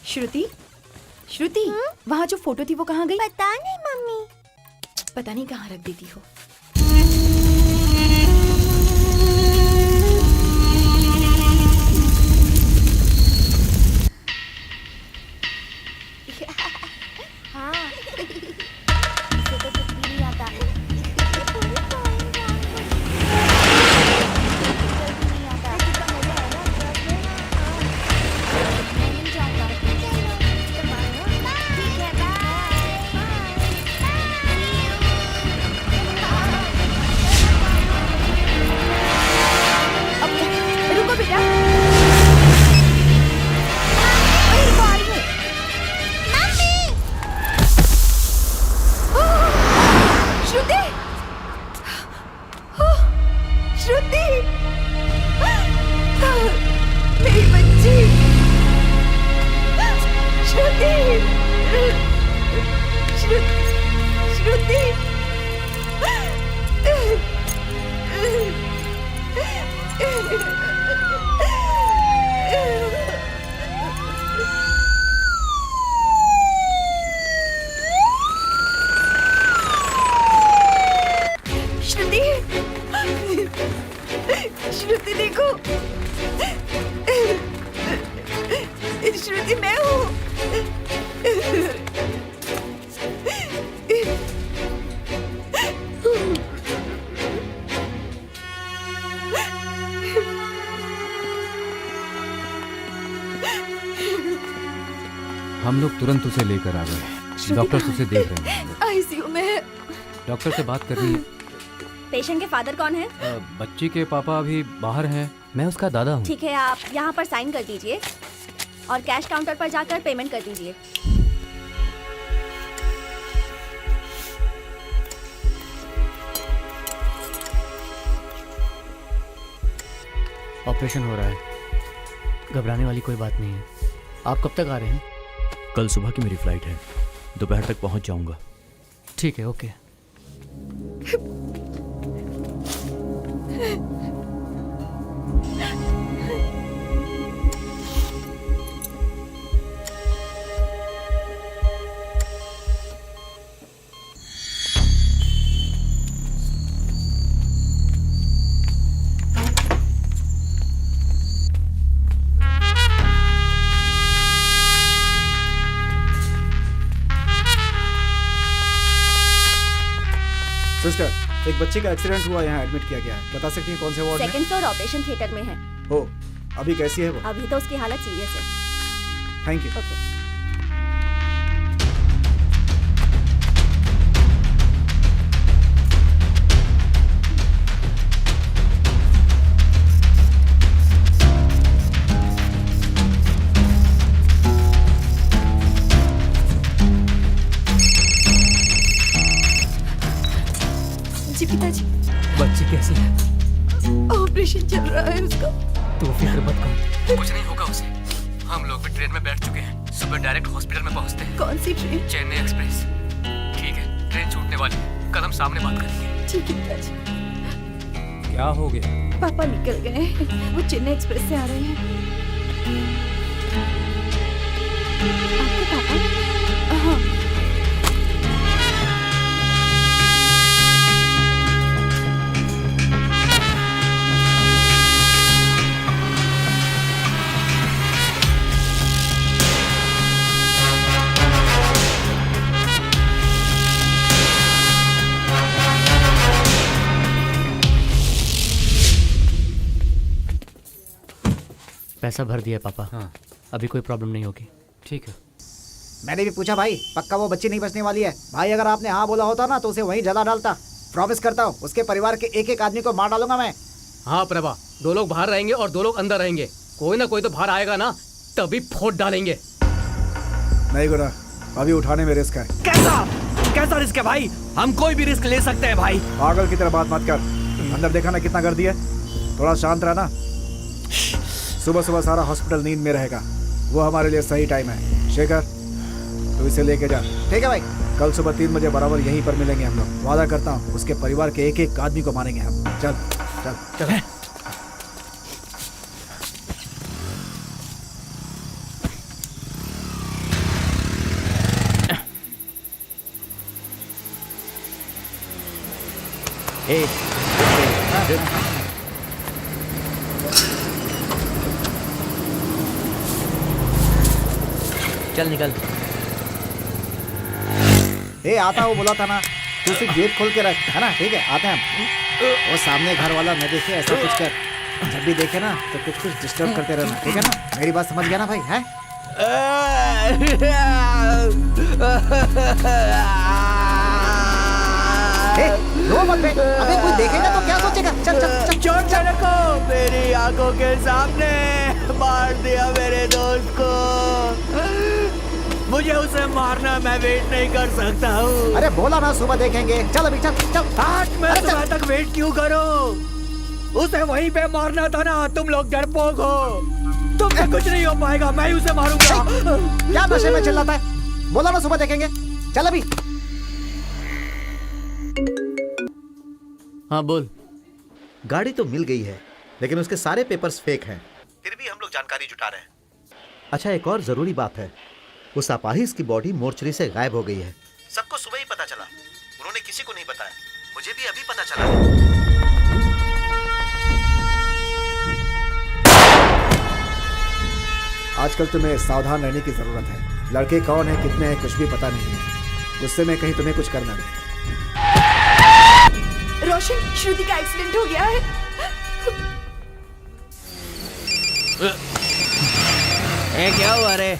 S4: श्रुति, श्रुति, वहाँ जो फोटो थी वो कहाँ गई?
S6: पता नहीं मम्मी।
S4: पता नहीं कहाँ रख देती हो।
S6: हाँ इसे तो कुछ भी नहीं आता।
S4: श्रुति श्रुति श्रुति देखो श्रुति मैं हूँ
S10: हम लोग तुरंत उसे लेकर आ गए। डॉक्टर उसे देख रहे हैं।
S4: आईसीयू में है।
S10: डॉक्टर से बात करनी है।
S6: पेशेंट के फादर कौन है?
S10: बच्ची के पापा अभी बाहर हैं। मैं उसका दादा हूँ।
S6: ठीक है, आप यहाँ पर साइन कर दीजिए और कैश काउंटर पर जाकर पेमेंट कर दीजिए।
S2: ऑपरेशन हो रहा है, घबराने वाली कोई बात नहीं है। आप कब तक आ रहे हैं?
S5: कल सुबह की मेरी फ्लाइट है, दोपहर तक पहुंच जाऊंगा।
S2: ठीक है, ओके।
S1: सिस्टर, एक बच्चे का एक्सीडेंट हुआ, यहाँ एडमिट किया गया है। बता सकती हैं कौन से वार्ड में?
S6: सेकंड फ्लोर ऑपरेशन थिएटर में है।
S1: हो, अभी कैसी है वो?
S6: अभी तो उसकी हालत सीरियस है।
S1: Thank you.
S6: ओके।
S4: जी पिताजी,
S3: बच्ची कैसी है?
S4: ऑपरेशन चल रहा है उसका।
S3: तू फिक्र मत कर, कुछ नहीं होगा उसे। हम लोग भी ट्रेन में बैठ चुके हैं, सुबह डायरेक्ट हॉस्पिटल में पहुंचते हैं।
S4: कौन सी ट्रेन?
S3: चेन्नई एक्सप्रेस। ठीक है, ट्रेन छूटने वाली है, कल हम सामने बात करेंगे।
S4: ठीक है पिताजी।
S10: क्या हो गया?
S4: पापा निकल गए, वो चेन्नई एक्सप्रेस से आ रहे हैं। आपके पापा? हाँ।
S2: पैसा भर दिया पापा।
S10: हाँ।
S2: अभी कोई प्रॉब्लम नहीं होगी।
S10: ठीक है।
S9: मैंने भी पूछा भाई, पक्का वो बच्ची नहीं बचने वाली है? भाई अगर आपने हाँ बोला होता ना तो उसे वहीं जला डालता। प्रॉमिस करता हूँ उसके परिवार के एक एक आदमी को मार डालूंगा मैं।
S3: हाँ प्रभा, 2 लोग बाहर रहेंगे और 2 लोग अंदर रहेंगे। कोई ना कोई तो बाहर आएगा ना, तभी फोड़ डालेंगे।
S1: नहीं गुना, अभी उठाने में रिस्क है।
S5: कैसा रिस्क है भाई? हम कोई भी रिस्क ले सकते हैं भाई।
S1: पागल की तरह बात मत कर। अंदर देखा ना कितना गर्दी है। थोड़ा शांत रहना। सुबह सुबह सारा हॉस्पिटल नींद में रहेगा, वो हमारे लिए सही टाइम है। शेखर, तू इसे लेके जा।
S9: ठीक है भाई।
S1: कल सुबह 3 बजे बराबर यहीं पर मिलेंगे हम लोग। वादा करता हूँ उसके परिवार के एक एक आदमी को मारेंगे हम। चल चल चल।
S5: चल निकल।
S9: आता हूँ बोला था ना, तू सिर्फ गेट खोल के रख, है ना? ठीक है, आते हैं हम। वो सामने घर वाला न देखे ऐसा कुछ कर। जब भी देखे ना तो कुछ कुछ डिस्टर्ब करते रहना, ठीक है ना? मेरी बात समझ गया ना भाई? है रो मत बे। अबे कोई देखेगा तो क्या सोचेगा? चल चल चल।
S5: चोट को मेरी आंखों के सामने मार दिया मेरे दोस्त को। मुझे उसे मारना, मैं वेट नहीं कर सकता हूँ।
S9: अरे बोला ना सुबह देखेंगे। चल अभी चल चल।
S5: आज मैं सुबह तक वेट क्यों करूँ? उसे वहीं पे मारना था ना। तुम लोग डरपोक हो, तुमसे कुछ नहीं हो पाएगा। मैं उसे मारूंगा।
S9: क्या नशे में चिल्लाता है? बोला ना सुबह देखेंगे। चल अभी।
S2: हाँ बोल।
S9: गाड़ी तो मिल गई है, लेकिन उसके सारे पेपर्स फेक हैं। फिर भी हम लोग जानकारी जुटा रहे हैं। अच्छा, एक और जरूरी बात है, उस अपाहिज की बॉडी मोर्चरी से गायब हो गई है। सबको सुबह ही पता चला, उन्होंने किसी को नहीं बताया। मुझे भी अभी पता चला है। आजकल तुम्हें सावधान रहने की जरूरत है। लड़के कौन है, कितने हैं, कुछ भी पता नहीं है। गुस्से में कहीं तुम्हें कुछ करना नहीं।
S4: रोशन, श्रुति का एक्सीडेंट हो गया है।
S5: क्या हुआ रे?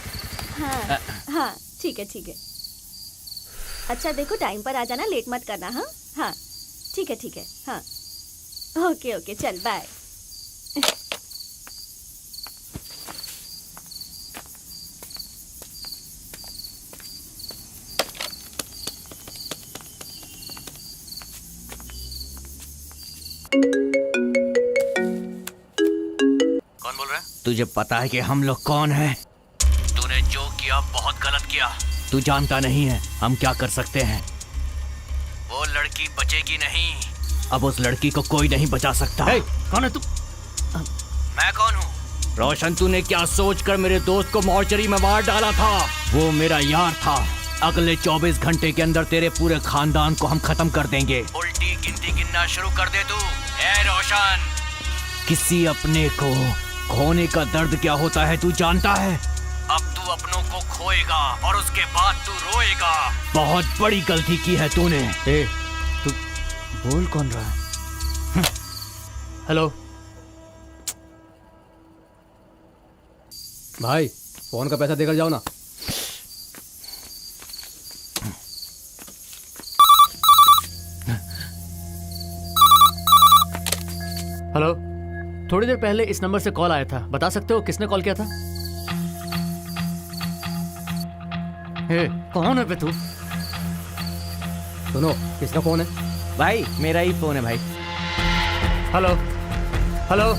S6: हाँ हाँ ठीक है ठीक है। अच्छा देखो टाइम पर आ जाना, लेट मत करना। हाँ हाँ ठीक है हाँ ओके ओके चल बाय।
S2: कौन बोल रहा है?
S5: तुझे पता है कि हम लोग कौन हैं?
S2: तूने जो किया बहुत गलत किया।
S5: तू जानता नहीं है हम क्या कर सकते हैं।
S2: वो लड़की बचेगी नहीं।
S5: अब उस लड़की को कोई नहीं बचा सकता।
S2: कौन है तू? मैं कौन हूँ?
S5: रोशन, तूने क्या सोचकर मेरे दोस्त को मॉर्चरी में मार डाला था? वो मेरा यार था। अगले 24 घंटे के अंदर तेरे पूरे खानदान को हम खत्म कर देंगे।
S2: उल्टी गिनती गिनना शुरू कर दे तू। ए रोशन,
S5: किसी अपने को खोने का दर्द क्या होता है तू जानता है?
S2: अब तू अपनों को खोएगा और उसके बाद तू रोएगा।
S5: बहुत बड़ी गलती की है तूने।
S2: तू बोल कौन रहा है? हेलो
S3: भाई, फोन का पैसा देकर जाओ ना।
S2: हेलो, थोड़ी देर पहले इस नंबर से कॉल आया था। बता सकते हो किसने कॉल किया था? कौन है बे तू?
S3: सुनो, किसका फोन है?
S5: भाई मेरा ही फोन है भाई।
S2: हेलो हेलो,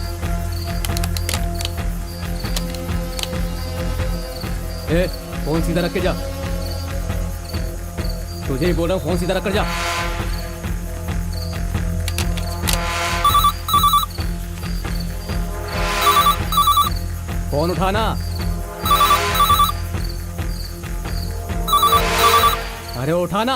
S3: फोन सीधा रख के जा। तुझे ही बोल रहा हूँ, फोन सीधा रख कर जा। फोन उठाना। अरे उठाना।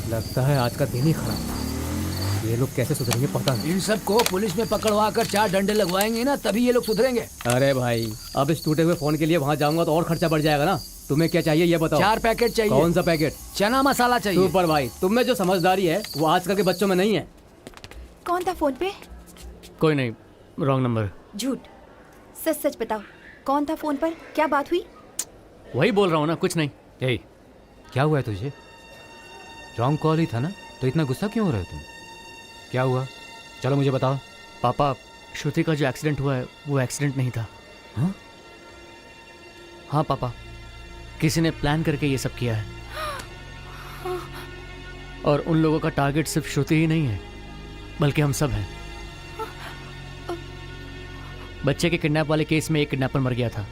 S3: लगता है आज का दिन ही खराब। ये लोग कैसे सुधरेंगे पता नहीं।
S10: इन सबको पुलिस में पकड़वा कर 4 डंडे लगवाएंगे ना, तभी ये लोग सुधरेंगे।
S3: अरे भाई, अब इस टूटे हुए फोन के लिए वहाँ जाऊंगा तो और खर्चा बढ़ जाएगा ना। तुम्हें क्या चाहिए ये बताओ।
S10: 4 पैकेट चाहिए।
S3: कौन सा पैकेट?
S10: चना मसाला चाहिए।
S3: सुपर भाई, तुम में जो समझदारी है वो आजकल के बच्चों में नहीं है।
S4: कौन था फोन पे?
S2: कोई नहीं, रॉन्ग नंबर।
S4: झूठ। सच सच बताओ, कौन था फोन पर? क्या बात हुई?
S2: वही बोल रहा हूँ ना, कुछ नहीं।
S10: ए, क्या हुआ है तुझे? रॉन्ग कॉल ही था ना, तो इतना गुस्सा क्यों हो रहे हो तुम? क्या हुआ? चलो मुझे बताओ।
S2: पापा, श्रुति का जो एक्सीडेंट हुआ है वो एक्सीडेंट नहीं था।
S10: हाँ?
S2: हाँ पापा, किसी ने प्लान करके ये सब किया है। और उन लोगों का टारगेट सिर्फ श्रुति ही नहीं है, बल्कि हम सब हैं। बच्चे के किडनैप वाले केस में एक किडनैपर मर गया था।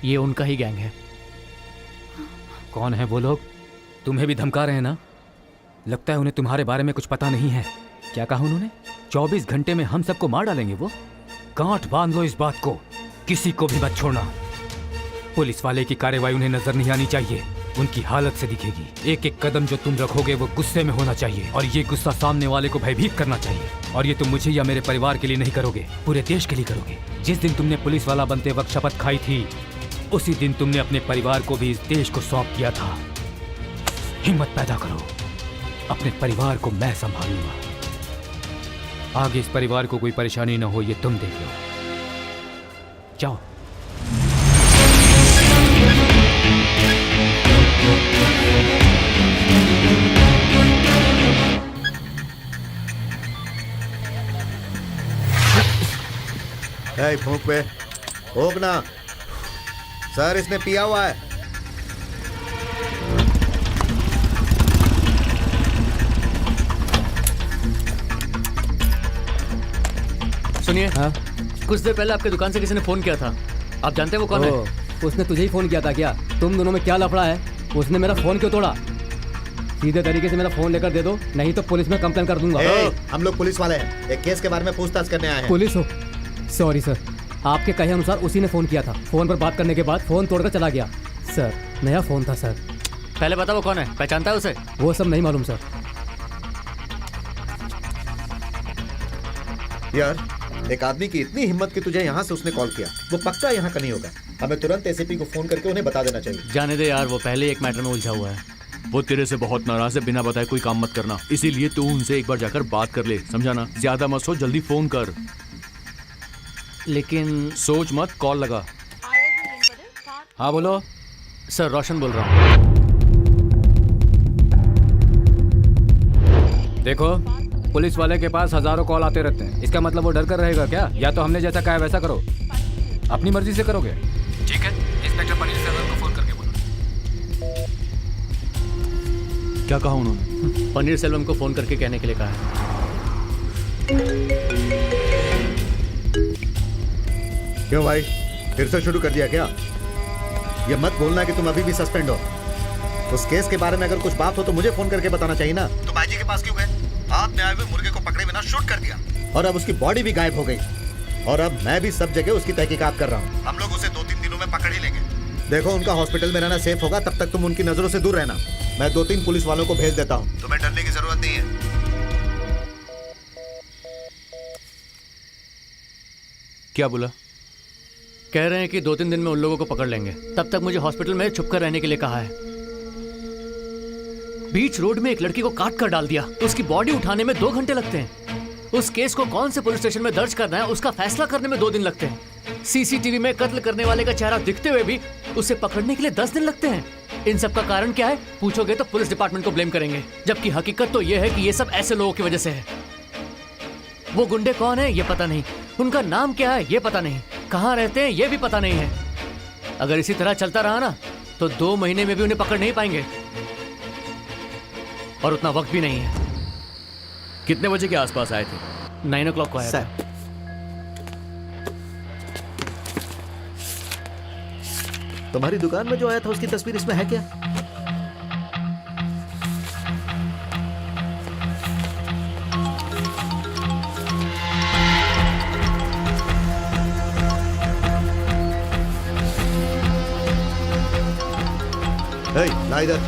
S2: ये उनका ही गैंग है।
S10: कौन है वो लोग? तुम्हें भी धमका रहे हैं ना? लगता है उन्हें तुम्हारे बारे में कुछ पता नहीं है। क्या कहा उन्होंने? 24 घंटे में हम सबको मार डालेंगे। वो गांठ बांध लो इस बात को, किसी को भी मत छोड़ना। पुलिस वाले की कार्रवाई उन्हें नजर नहीं आनी चाहिए, उनकी हालत से दिखेगी। एक एक कदम जो तुम रखोगे वो गुस्से में होना चाहिए, और ये गुस्सा सामने वाले को भयभीत करना चाहिए। और ये तुम मुझे या मेरे परिवार के लिए नहीं करोगे, पूरे देश के लिए करोगे। जिस दिन तुमने पुलिस वाला बनते वक्त शपथ खाई थी, उसी दिन तुमने अपने परिवार को भी इस देश को सौंप दिया था। हिम्मत पैदा करो, अपने परिवार को मैं संभालूंगा। आगे इस परिवार को कोई परेशानी न हो, ये तुम देख लो। जाओ।
S9: फूंक पे फूंक ना सर, इसने पिया हुआ है।
S2: सुनिए।
S3: हाँ?
S2: कुछ देर पहले आपके दुकान से किसी ने फोन किया था। आप जानते हैं वो कौन है?
S3: उसने तुझे ही फोन किया था क्या? तुम दोनों में क्या लफड़ा है? उसने मेरा फोन क्यों तोड़ा? सीधे तरीके से मेरा फोन लेकर दे दो, नहीं तो पुलिस में कंप्लेन कर दूंगा।
S9: हम लोग पुलिस वाले हैं, एक केस के बारे में पूछताछ करने आए हैं।
S3: पुलिस हो? सॉरी सर, आपके कहे अनुसार उसी ने फोन किया था। फोन पर बात करने के बाद फोन तोड़कर चला गया। सर नया फोन था सर।
S2: पहले बता वो कौन है, पहचानता है उसे?
S3: वो सब नहीं मालूम सर।
S9: यार एक आदमी की इतनी हिम्मत कि तुझे यहाँ से उसने कॉल किया, वो पक्का यहाँ का नहीं होगा। हमें तुरंत एसीपी को फोन करके उन्हें बता देना चाहिए।
S2: जाने दे यार, वो पहले एक मैटर में उलझा हुआ है।
S11: वो तेरे से बहुत नाराज है, बिना बताए कोई काम मत करना, इसीलिए तू उनसे एक बार जाकर बात कर ले, समझा ना? ज्यादा मत सोच, जल्दी फोन कर।
S2: लेकिन
S11: सोच मत, कॉल लगा। हाँ बोलो
S2: सर, रोशन बोल रहा हूँ।
S10: देखो, पुलिस वाले के पास हजारों कॉल आते रहते हैं, इसका मतलब वो डर कर रहेगा क्या? या तो हमने जैसा कहा है वैसा करो, अपनी मर्जी से करोगे। ठीक है, इंस्पेक्टर पनीर सेल्वम को फोन करके बोलो।
S11: क्या कहा उन्होंने?
S2: पनीर सेल्वम को फोन करके कहने के लिए कहा है।
S9: क्यों भाई, फिर से शुरू कर दिया क्या? ये मत बोलना कि तुम अभी भी सस्पेंड हो। उस केस के बारे में अगर कुछ बात हो तो मुझे फोन करके बताना चाहिए ना। तुम आईजी के पास क्यों गए? हाथ में आए हुए मुर्गे को पकड़े बिना शूट कर दिया, और अब उसकी बॉडी भी गायब हो गई। और अब मैं भी सब जगह उसकी तहकीकात कर रहा हूँ। हम लोग उसे 2-3 दिनों में पकड़ ही लेंगे। देखो, उनका हॉस्पिटल में रहना सेफ होगा, तब तक तुम उनकी नजरों से दूर रहना। मैं 2-3 पुलिस वालों को भेज देता हूँ, तुम्हें डरने की जरूरत नहीं है।
S11: क्या बोला?
S2: कह रहे हैं कि 2-3 दिन में उन लोगों को पकड़ लेंगे, तब तक मुझे हॉस्पिटल में छुपकर रहने के लिए कहा है। बीच रोड में एक लड़की को काट कर डाल दिया, तो उसकी बॉडी उठाने में 2 घंटे लगते हैं। उस केस को कौन से पुलिस स्टेशन में दर्ज करना है, उसका फैसला करने में 2 दिन लगते हैं। सीसीटीवी में कत्ल करने वाले का चेहरा दिखते हुए भी उसे पकड़ने के लिए 10 दिन लगते हैं। इन सब का कारण क्या है पूछोगे तो पुलिस डिपार्टमेंट को ब्लेम करेंगे, जबकि हकीकत तो यह है कि ये सब ऐसे लोगों की वजह से है। वो गुंडे कौन है ये पता नहीं, उनका नाम क्या है ये पता नहीं, कहाँ रहते हैं ये भी पता नहीं है। अगर इसी तरह चलता रहा ना तो 2 महीने में भी उन्हें पकड़ नहीं पाएंगे, और उतना वक्त भी नहीं है।
S11: कितने बजे के आसपास आए थे?
S2: 9 o'clock को आया था।
S9: तुम्हारी दुकान में जो आया था उसकी तस्वीर इसमें है क्या? ला इधर।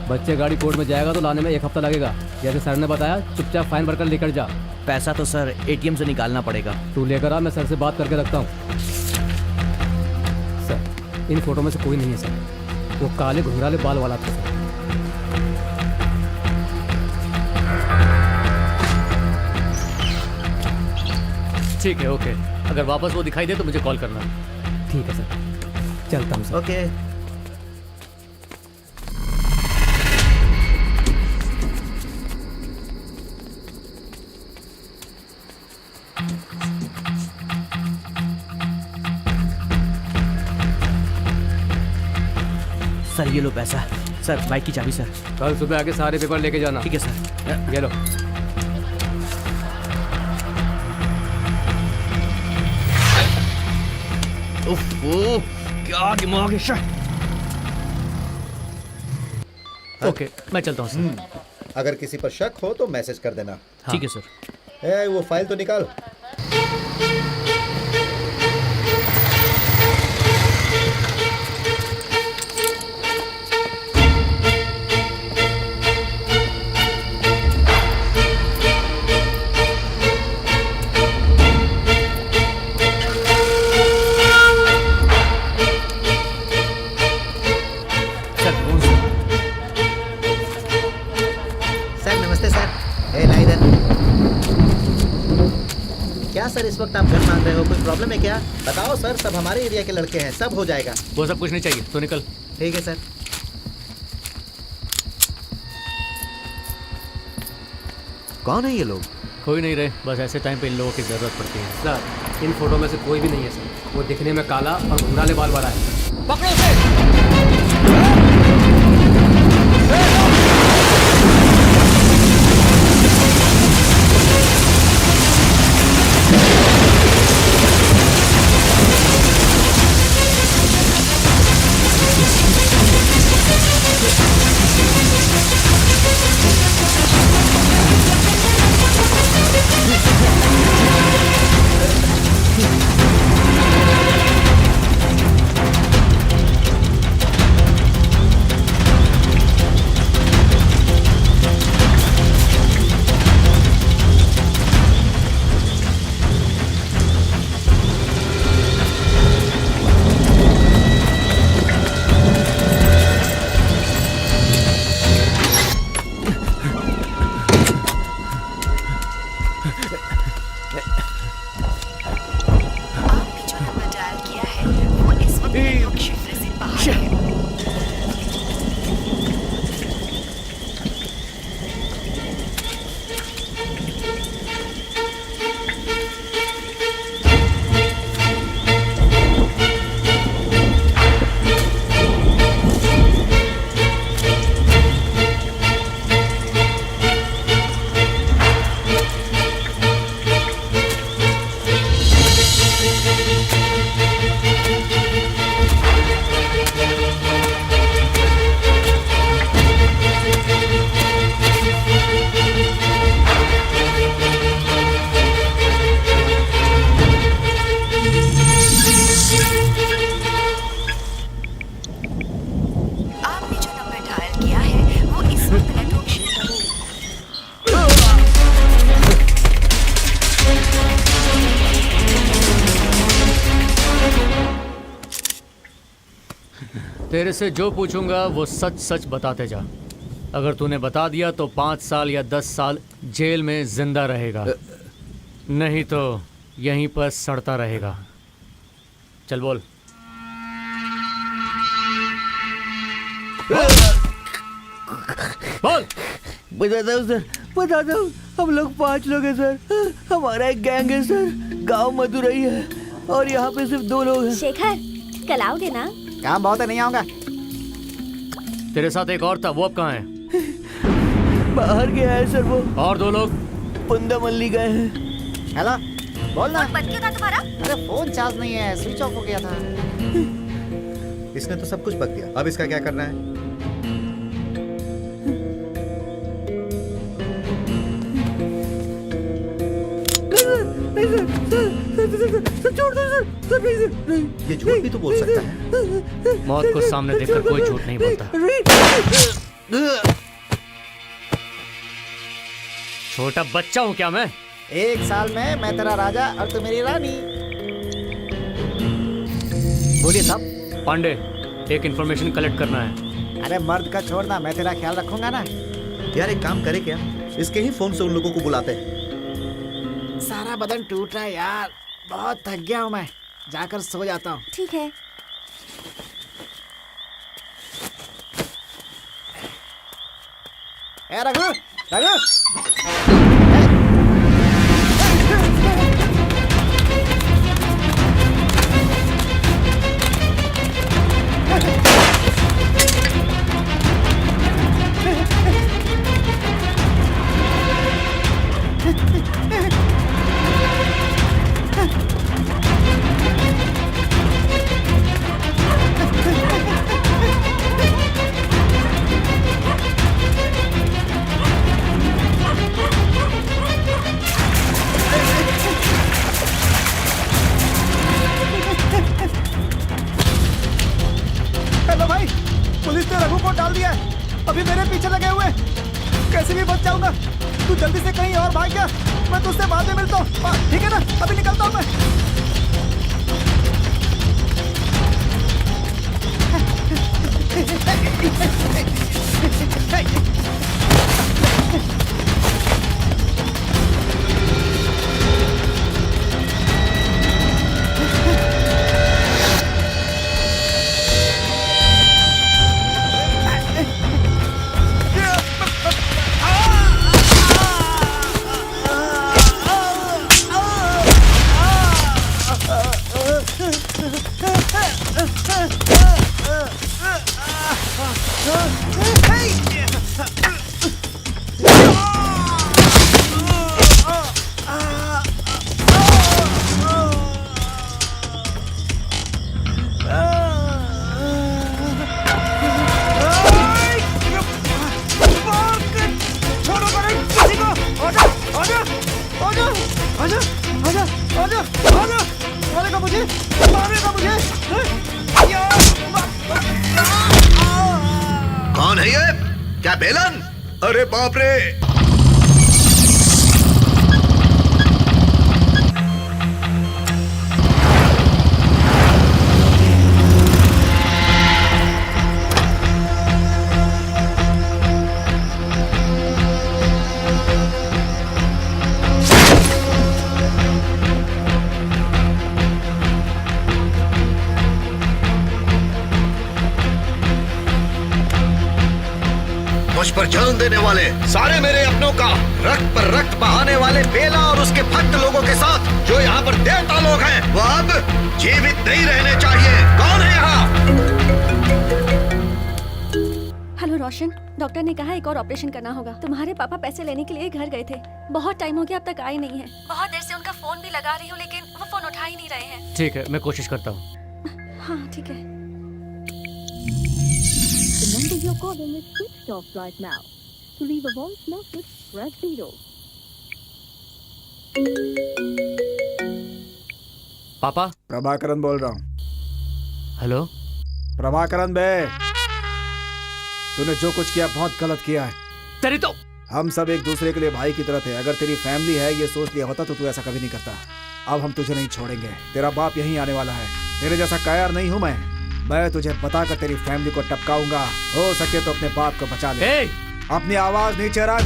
S3: बच्चे गाड़ी कोर्ट में जाएगा तो लाने में 1 हफ्ता लगेगा। जैसे सर ने बताया, चुपचाप फाइन भरकर लेकर जा।
S5: पैसा तो सर एटीएम से निकालना पड़ेगा।
S3: तू लेकर आ, मैं सर से बात करके रखता हूँ। सर, इन फोटो में से कोई नहीं है सर, वो काले घुंघराले बाल वाला था सर।
S2: ठीक है, ओके। अगर वापस वो दिखाई दे तो मुझे कॉल करना।
S3: ठीक है सर, चलता हूँ सर।
S9: ओके।
S5: सर ये लो पैसा। सर बाइक की चाबी सर।
S3: कल सुबह आके सारे पेपर लेके जाना।
S5: ठीक है सर।
S3: ये लो।
S5: क्या दिमाग है सर।
S2: ओके, मैं चलता हूँ सर।
S9: अगर किसी पर शक हो तो मैसेज कर देना।
S5: ठीक है सर।
S9: वो फाइल तो निकाल। सर इस वक्त आप घर मांग रहे हो, कोई प्रॉब्लम है क्या? बताओ सर, सब हमारे एरिया के लड़के हैं, सब हो जाएगा।
S2: वो सब कुछ नहीं चाहिए, तो निकल।
S9: ठीक है सर। कौन है ये लोग?
S2: कोई नहीं रहे, बस ऐसे टाइम पे इन लोगों की जरूरत पड़ती है।
S3: सर, इन फोटो में से कोई भी नहीं है सर, वो दिखने में काला और घुंघराले बाल वाला है। पकड़ो उसे।
S2: तेरे से जो पूछूंगा वो सच सच बताते जा। अगर तूने बता दिया तो 5 साल या 10 साल जेल में जिंदा रहेगा, नहीं तो यहीं पर सड़ता रहेगा। चल बोल। बोल।
S5: बताता हूँ सर, बताता हूँ। हम लोग 5 लोग हैं सर। हमारा एक गैंग है सर, गांव मदुरई है और यहाँ पे सिर्फ 2 लोग हैं।
S6: शेखर, कल आओगे ना?
S9: काम बहुत है, नहीं आऊंगा।
S2: तेरे साथ एक और था, वो अब कहाँ है?
S5: बाहर गया है सर वो।
S2: और 2 लोग?
S5: पुंदामल्ली गए हैं।
S9: हेलो, बोल ना।
S6: बंद क्यों था तुम्हारा?
S9: अरे फोन चार्ज नहीं है, स्विच ऑफ हो गया था।
S8: इसने तो सब कुछ बक दिया, अब इसका क्या करना है? ये झूठ भी तो बोल सकता है।
S2: मौत को सामने देखकर कोई झूठ नहीं बोलता। छोटा बच्चा हूँ क्या मैं?
S9: 1 साल में मैं तेरा राजा और तू मेरी रानी। बोलिए साहब।
S2: पांडे, एक इंफॉर्मेशन कलेक्ट करना है।
S9: अरे मर्द का छोड़ना, मैं तेरा ख्याल रखूंगा ना।
S8: यार एक काम करे क्या, इसके ही फोन से उन लोगों को बुलाते हैं।
S9: सारा बदन टूट रहा है यार, बहुत थक गया हूँ मैं, जाकर सो जाता हूँ।
S6: ठीक है।
S9: ए रघु, रघु।
S1: हेलो भाई, पुलिस ने रघु को डाल दिया है। अभी मेरे पीछे लगे हुए हैं। कैसे भी बच जाऊंगा। तू जल्दी से कहीं और भाग जा, मैं तुझसे बाद में मिलता हूँ। ठीक है ना? अभी निकलता हूँ मैं।
S8: कौन है ये? क्या बेलन? अरे बाप रे! मुझ पर जान देने वाले सारे मेरे अपनों का रक्त पर रक्त बहाने वाले बेला और उसके भक्त लोगों के साथ जो यहाँ पर देवता लोग हैं, वो अब जीवित नहीं रहने चाहिए। कौन है यहाँ?
S6: हेलो रोशन, डॉक्टर ने कहा एक और ऑपरेशन करना होगा। तुम्हारे पापा पैसे लेने के लिए घर गए थे, बहुत टाइम हो गया, अब तक आए नहीं है। बहुत देर से उनका फोन भी लगा रही हूँ लेकिन वो फोन उठा ही नहीं रहे हैं।
S2: ठीक है, मैं कोशिश करता हूँ।
S6: हाँ ठीक है।
S12: The number you're calling is switched off right now. To leave a voice message, press 0.
S2: पापा?
S1: प्रभाकरन बोल रहा हूँ।
S2: हेलो?
S1: प्रभाकरन बे, तूने जो कुछ किया बहुत गलत किया है।
S2: तेरी तो
S1: हम सब एक दूसरे के लिए भाई की तरह थे। अगर तेरी फैमिली है ये सोच लिया होता तो तू ऐसा कभी नहीं करता। अब हम तुझे नहीं छोड़ेंगे। तेरा बाप यहीं आने वाला है। तेरे जैसा कायर नहीं हूँ मैं। मैं तुझे बताकर तेरी फैमिली को टपकाऊंगा। हो सके तो अपने बाप को बचा ले। अपनी आवाज नीचे रख।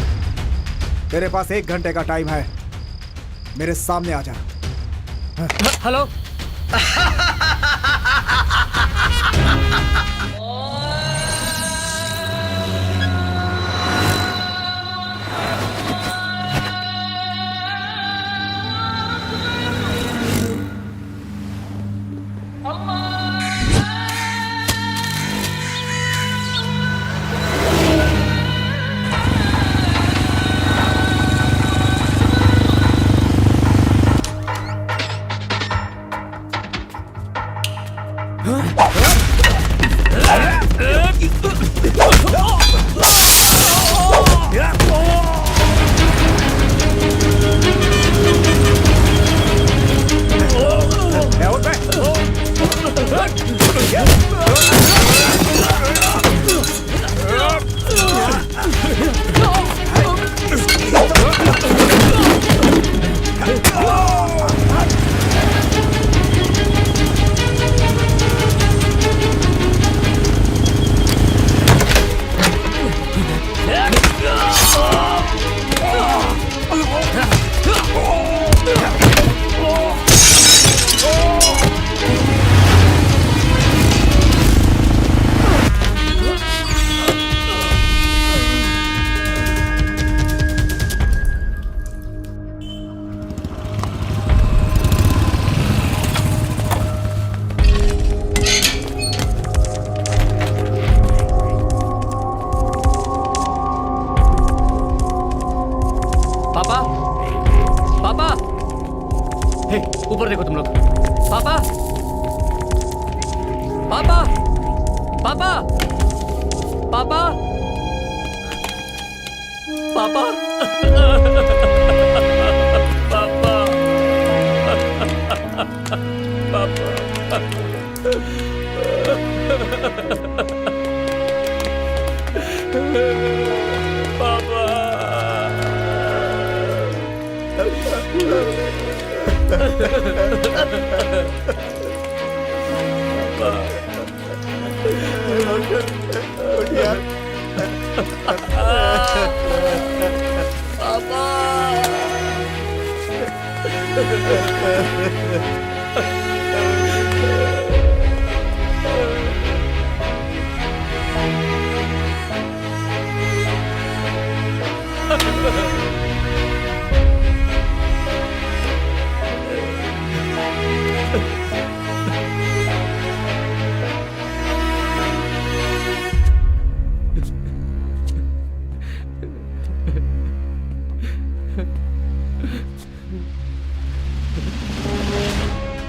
S1: तेरे पास 1 घंटे का टाइम है, मेरे सामने आ जा।
S2: हेलो। ऊपर देखो तुम लोग। पापा, पापा, पापा, पापा, पापा,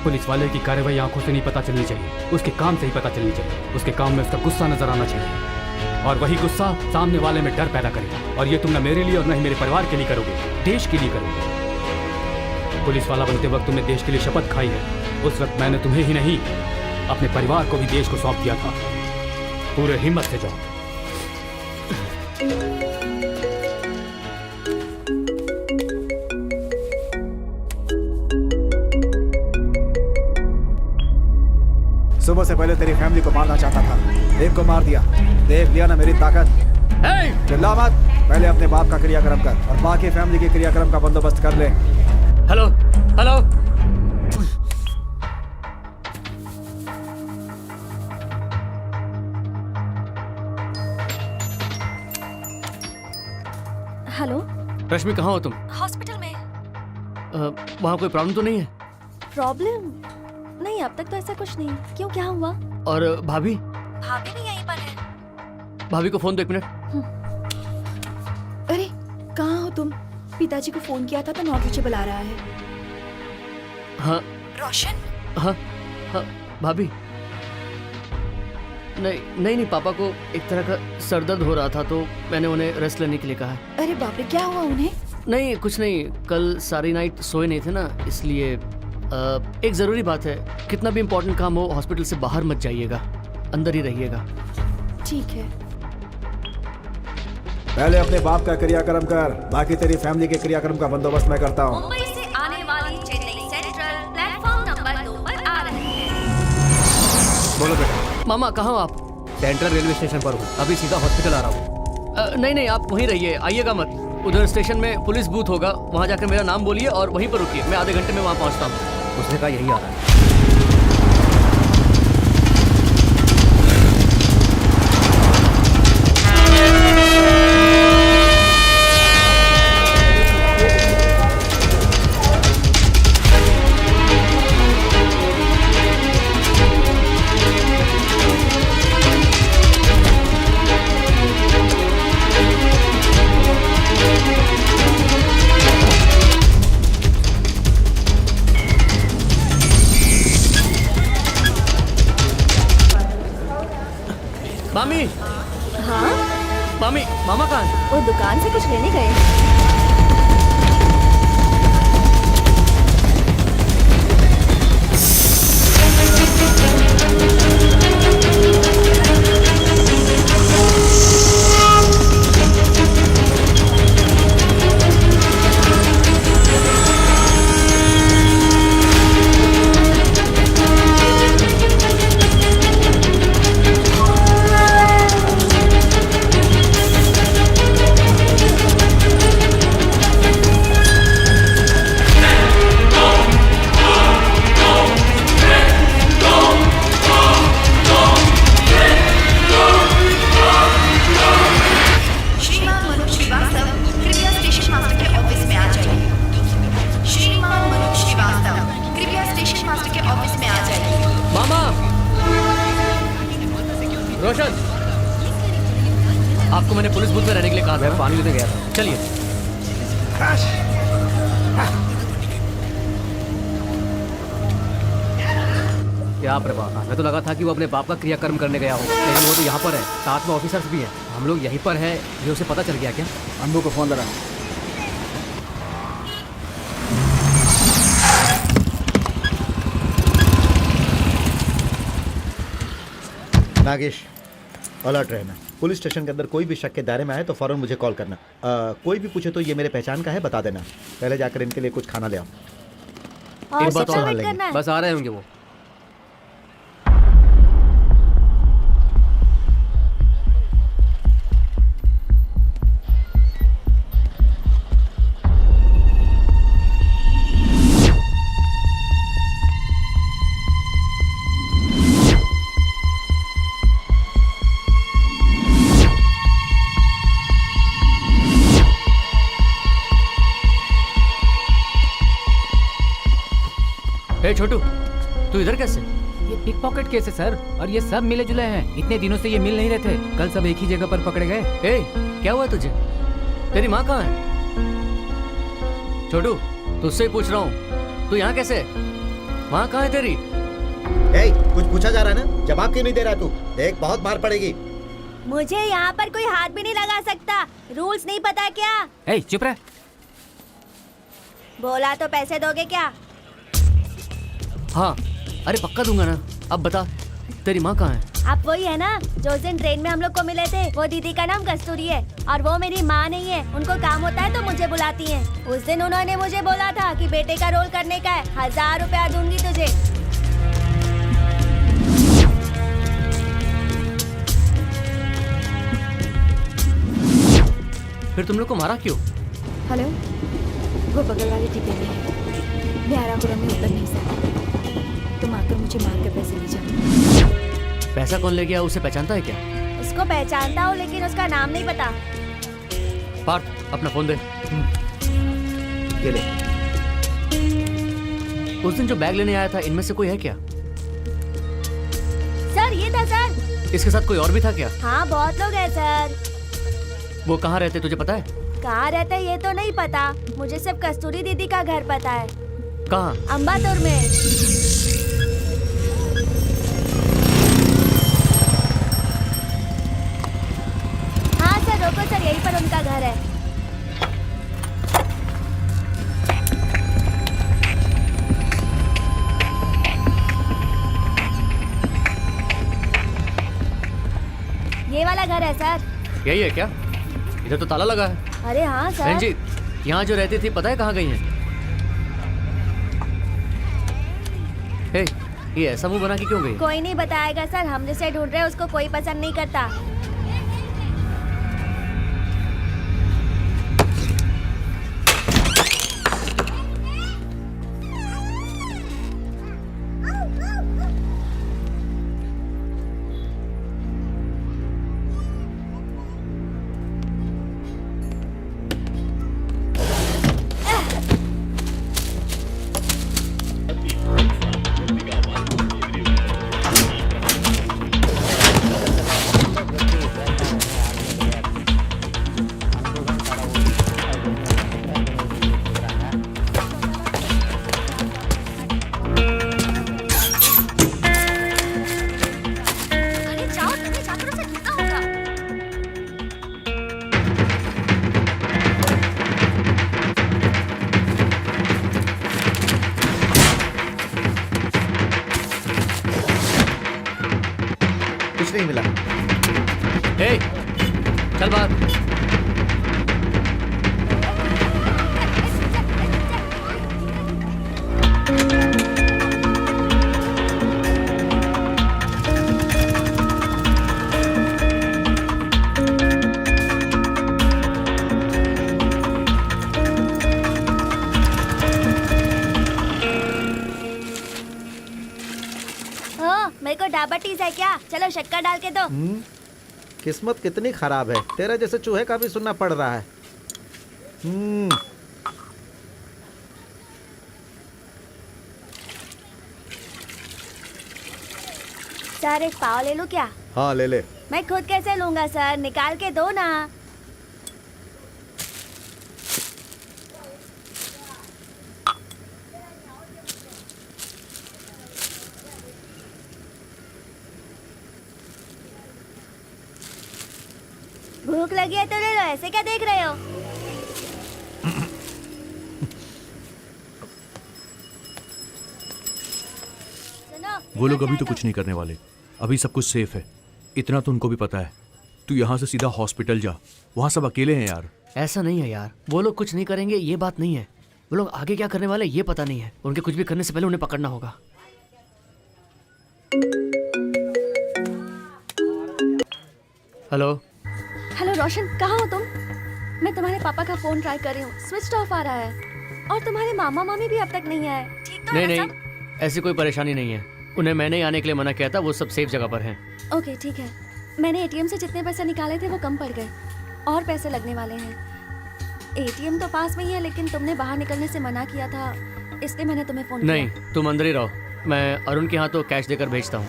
S10: पुलिस वाले की कार्रवाई आंखों से नहीं पता चलनी चाहिए, उसके काम से ही पता चलनी चाहिए। उसके काम में उसका गुस्सा नजर आना चाहिए और वही गुस्सा सामने वाले में डर पैदा करेगा। और ये तुम न मेरे लिए और न ही मेरे परिवार के लिए करोगे, देश के लिए करोगे। पुलिस वाला बनते वक्त तुमने देश के लिए शपथ खाई है। उस वक्त मैंने तुम्हें ही नहीं अपने परिवार को भी देश को सौंप दिया था। पूरे हिम्मत से जाओ।
S1: सुबह से पहले तेरी फैमिली को मारना चाहता था, एक को मार दिया। देख लिया ना मेरी ताकत। चिल्ला मत, पहले अपने बाप का क्रियाक्रम कर और बाकी फैमिली के क्रियाक्रम का बंदोबस्त कर ले।
S2: Hello, hello,
S6: hello.
S2: रश्मि कहाँ हो तुम?
S6: हॉस्पिटल में।
S2: वहाँ कोई प्रॉब्लम तो नहीं है?
S6: प्रॉब्लम नहीं, अब तक तो ऐसा कुछ नहीं। क्यों, क्या हुआ?
S2: और भाभी?
S6: भाभी भी यहीं पर है।
S2: भाभी को फोन दो, 1 मिनट।
S4: अरे कहाँ हो तुम? पिताजी को फोन किया था तो नॉट रीचेबल आ रहा है।
S2: हाँ
S4: रोशन?
S2: हाँ हाँ भाभी। नहीं, पापा को एक तरह का सर दर्द हो रहा था तो मैंने उन्हें रेस्ट लेने के लिए कहा है।
S4: अरे बाप रे, क्या हुआ उन्हें?
S2: नहीं, कुछ नहीं, कल सारी नाइट सोए नहीं थे ना, इसलिए एक ज़रूरी बात है, कितना भी इम्पोर्टेंट काम हो हॉस्पिटल से बाहर मत जाइएगा, अंदर ही रहिएगा।
S4: ठीक है।
S1: पहले अपने बाप का क्रियाक्रम कर, बाकी तेरी फैमिली के क्रियाक्रम का बंदोबस्त मैं करता हूँ।
S13: मुंबई से आने वाली चेन्नई सेंट्रल प्लेटफॉर्म नंबर 2 पर आ रही है।
S1: बोलो बेटा।
S2: मामा कहाँ हो आप?
S3: सेंट्रल रेलवे स्टेशन पर हूँ, अभी सीधा हॉस्पिटल आ रहा हूँ।
S2: नहीं नहीं, आप वहीं रहिए, आइएगा मत। उधर स्टेशन में पुलिस बूथ होगा, वहाँ जाकर मेरा नाम बोलिए और वहीं पर रुकिए। मैं आधे घंटे में वहाँ पहुँचता हूँ।
S3: उसने कहा यही आ रहा है।
S2: मामी,
S6: हाँ,
S2: मामी, मामा कहाँ है?
S6: वो दुकान से कुछ लेने गए।
S2: रोशन, आपको मैंने पुलिस बूथ में रहने के लिए कहा था।
S3: मैं पानी लेने गया था।
S2: चलिए।
S3: क्या प्रभा, मैं तो लगा था कि वो अपने बाप का क्रियाकर्म करने गया हो, लेकिन वो तो यहाँ पर है, साथ में ऑफिसर्स भी हैं। हम लोग यहीं पर है, ये उसे पता चल गया क्या?
S1: अम्बू को फोन लगा।
S8: नागेश, अलर्ट रहना। पुलिस स्टेशन के अंदर कोई भी शक के दायरे में आए तो फौरन मुझे कॉल करना। कोई भी पूछे तो ये मेरे पहचान का है, बता देना। पहले जाकर इनके लिए कुछ खाना ले आओ।
S6: और
S8: एक बात
S6: सबसे
S8: और
S6: वेट करना है।
S3: बस आ रहे होंगे वो।
S2: ए छोटू, तू इधर कैसे?
S10: ये पिक पॉकेट केस है सर, और ये सब मिले जुले हैं। इतने दिनों से ये मिल नहीं रहे थे, कल सब एक ही जगह पर पकड़े गए।
S2: ए, क्या हुआ तुझे? तेरी माँ कहाँ है? छोटू, तुझसे ही पूछ रहा हूँ, तू यहाँ कैसे? माँ कहाँ है तेरी?
S8: कुछ पूछा जा रहा है ना, जवाब क्यों नहीं दे रहा तू? देख, बहुत मार पड़ेगी।
S6: मुझे यहाँ पर कोई हाथ भी नहीं लगा सकता, रूल्स नहीं पता क्या?
S10: ए, चुप रह।
S6: बोला तो पैसे दोगे क्या?
S2: हाँ, अरे पक्का दूंगा ना। अब बता, तेरी माँ कहाँ है?
S6: आप वही है ना जो उस दिन ट्रेन में हम लोग को मिले थे? वो दीदी का नाम कस्तूरी है और वो मेरी माँ नहीं है। उनको काम होता है तो मुझे बुलाती हैं। उस दिन उन्होंने मुझे बोला था कि बेटे का रोल करने का है, 1000 रुपया दूंगी तुझे।
S2: फिर तुम लोग को मारा क्यों?
S4: हेलो, वो बगल वाले डिब्बे में है। मैं आरापुरम में उतर नहीं सकती, तुम आकर मुझे मार कर पैसे ले जाओ।
S2: पैसा कौन ले गया, उसे पहचानता है क्या?
S6: उसको पहचानता हूँ लेकिन उसका नाम नहीं पता।
S2: पार्थ, अपना फोन दे।
S8: ये ले।
S2: उस दिन जो बैग लेने आया था, इनमें से कोई है क्या?
S6: सर, ये था सर।
S2: इसके साथ कोई और भी था क्या?
S6: हाँ, बहुत लोग हैं सर।
S2: वो कहाँ रहते तुझे पता है?
S6: कहाँ रहते ये तो नहीं पता, मुझे सिर्फ कस्तूरी दीदी का घर पता है।
S2: कहाँ?
S6: अम्बातुर में। हाँ सर, रोको सर, यहीं पर उनका घर है। ये वाला घर है सर।
S2: यही है क्या? इधर तो ताला लगा है।
S6: अरे हाँ सर।
S2: बहन जी, यहाँ जो रहती थी पता है कहाँ गई हैं? ये ऐसा मुंह बना के क्यों गई?
S6: कोई नहीं बताएगा सर, हम जिसे ढूंढ रहे हैं उसको कोई पसंद नहीं करता।
S9: कुछ नहीं मिला।
S2: ए, चल बाहर।
S6: मेरे को डायबिटीज है क्या? चलो शक्कर डाल के दो।
S9: किस्मत कितनी खराब है, तेरे जैसे चूहे का भी सुनना पड़ रहा है।
S6: सर एक पाव ले लूं क्या?
S9: हाँ ले ले।
S6: मैं खुद कैसे लूंगा सर, निकाल के दो ना। भूख लगी है तो ले लो, ऐसे क्या देख रहे हो?
S11: वो लोग अभी तो कुछ नहीं करने वाले, अभी सब कुछ सेफ है, इतना तो उनको भी पता है। तू यहाँ से सीधा हॉस्पिटल जा, वहाँ सब अकेले हैं यार।
S2: ऐसा नहीं है यार, वो लोग कुछ नहीं करेंगे ये बात नहीं है, वो लोग आगे क्या करने वाले ये पता नहीं है। उनके कुछ भी करने से पहले उन्हें पकड़ना होगा। हेलो
S4: हेलो रोशन, कहाँ हो तुम? मैं तुम्हारे पापा का फोन ट्राई कर रही हूँ, स्विच ऑफ आ रहा है। और तुम्हारे मामा मामी भी अब तक नहीं आए। ठीक तो
S2: नहीं
S4: है ना
S2: नहीं, ऐसी कोई परेशानी नहीं है, उन्हें मैंने ही आने के लिए मना किया था, वो सब सेफ जगह पर हैं।
S4: ओके ठीक है। मैंने एटीएम से जितने पैसे निकाले थे वो कम पड़ गए और पैसे लगने वाले हैं। एटीएम तो पास में ही है, लेकिन तुमने बाहर निकलने से मना किया था, इसलिए मैंने तुम्हें फोन किया।
S2: नहीं, तुम अंदर ही रहो, मैं अरुण के यहाँ तो कैश देकर भेजता हूँ।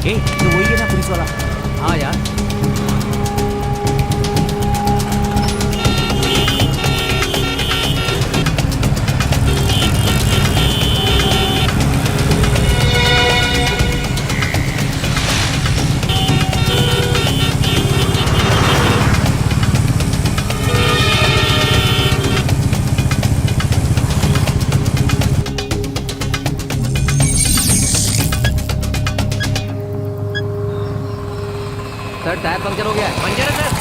S5: तो वही है ना पुलिस वाला?
S3: हाँ यार, सर टायर पंक्चर हो गया है।
S2: पंचर है सर।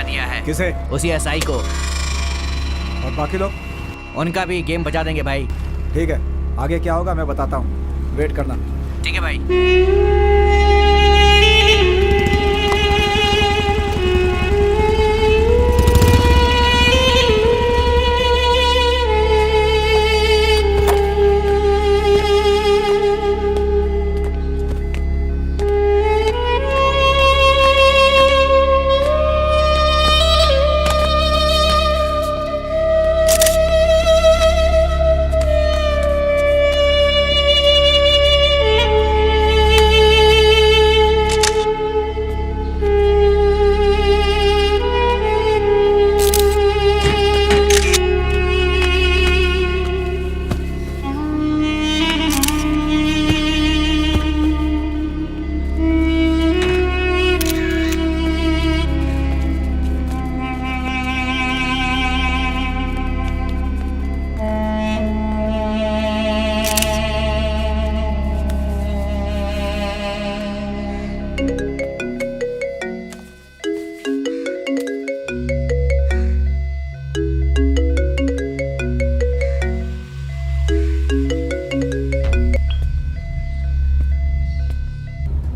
S5: दिया है।
S1: किसे?
S5: उसी एसआई को।
S1: और बाकी लोग?
S5: उनका भी गेम बचा देंगे भाई।
S1: ठीक है, आगे क्या होगा मैं बताता हूँ, वेट करना।
S5: ठीक है भाई।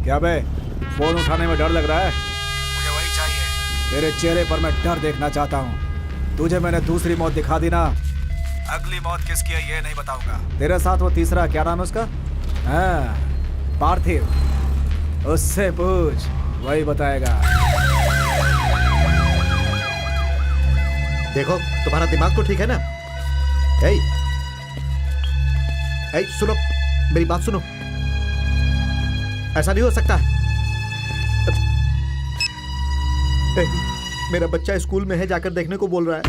S1: क्या बे, फोन उठाने में डर लग रहा है? मुझे वही चाहिए। तेरे चेहरे पर मैं डर देखना चाहता हूँ। तुझे मैंने दूसरी मौत दिखा दी ना, अगली मौत किसकी है ये नहीं बताऊंगा। तेरे साथ वो तीसरा, क्या नाम है उसका? हाँ, पार्थिव, उससे पूछ, वही बताएगा।
S8: देखो, तुम्हारा दिमाग तो ठीक है ना? ए, सुनो, मेरी बात सुनो। ऐसा नहीं हो सकता। मेरा बच्चा स्कूल में है, जाकर देखने को बोल रहा है।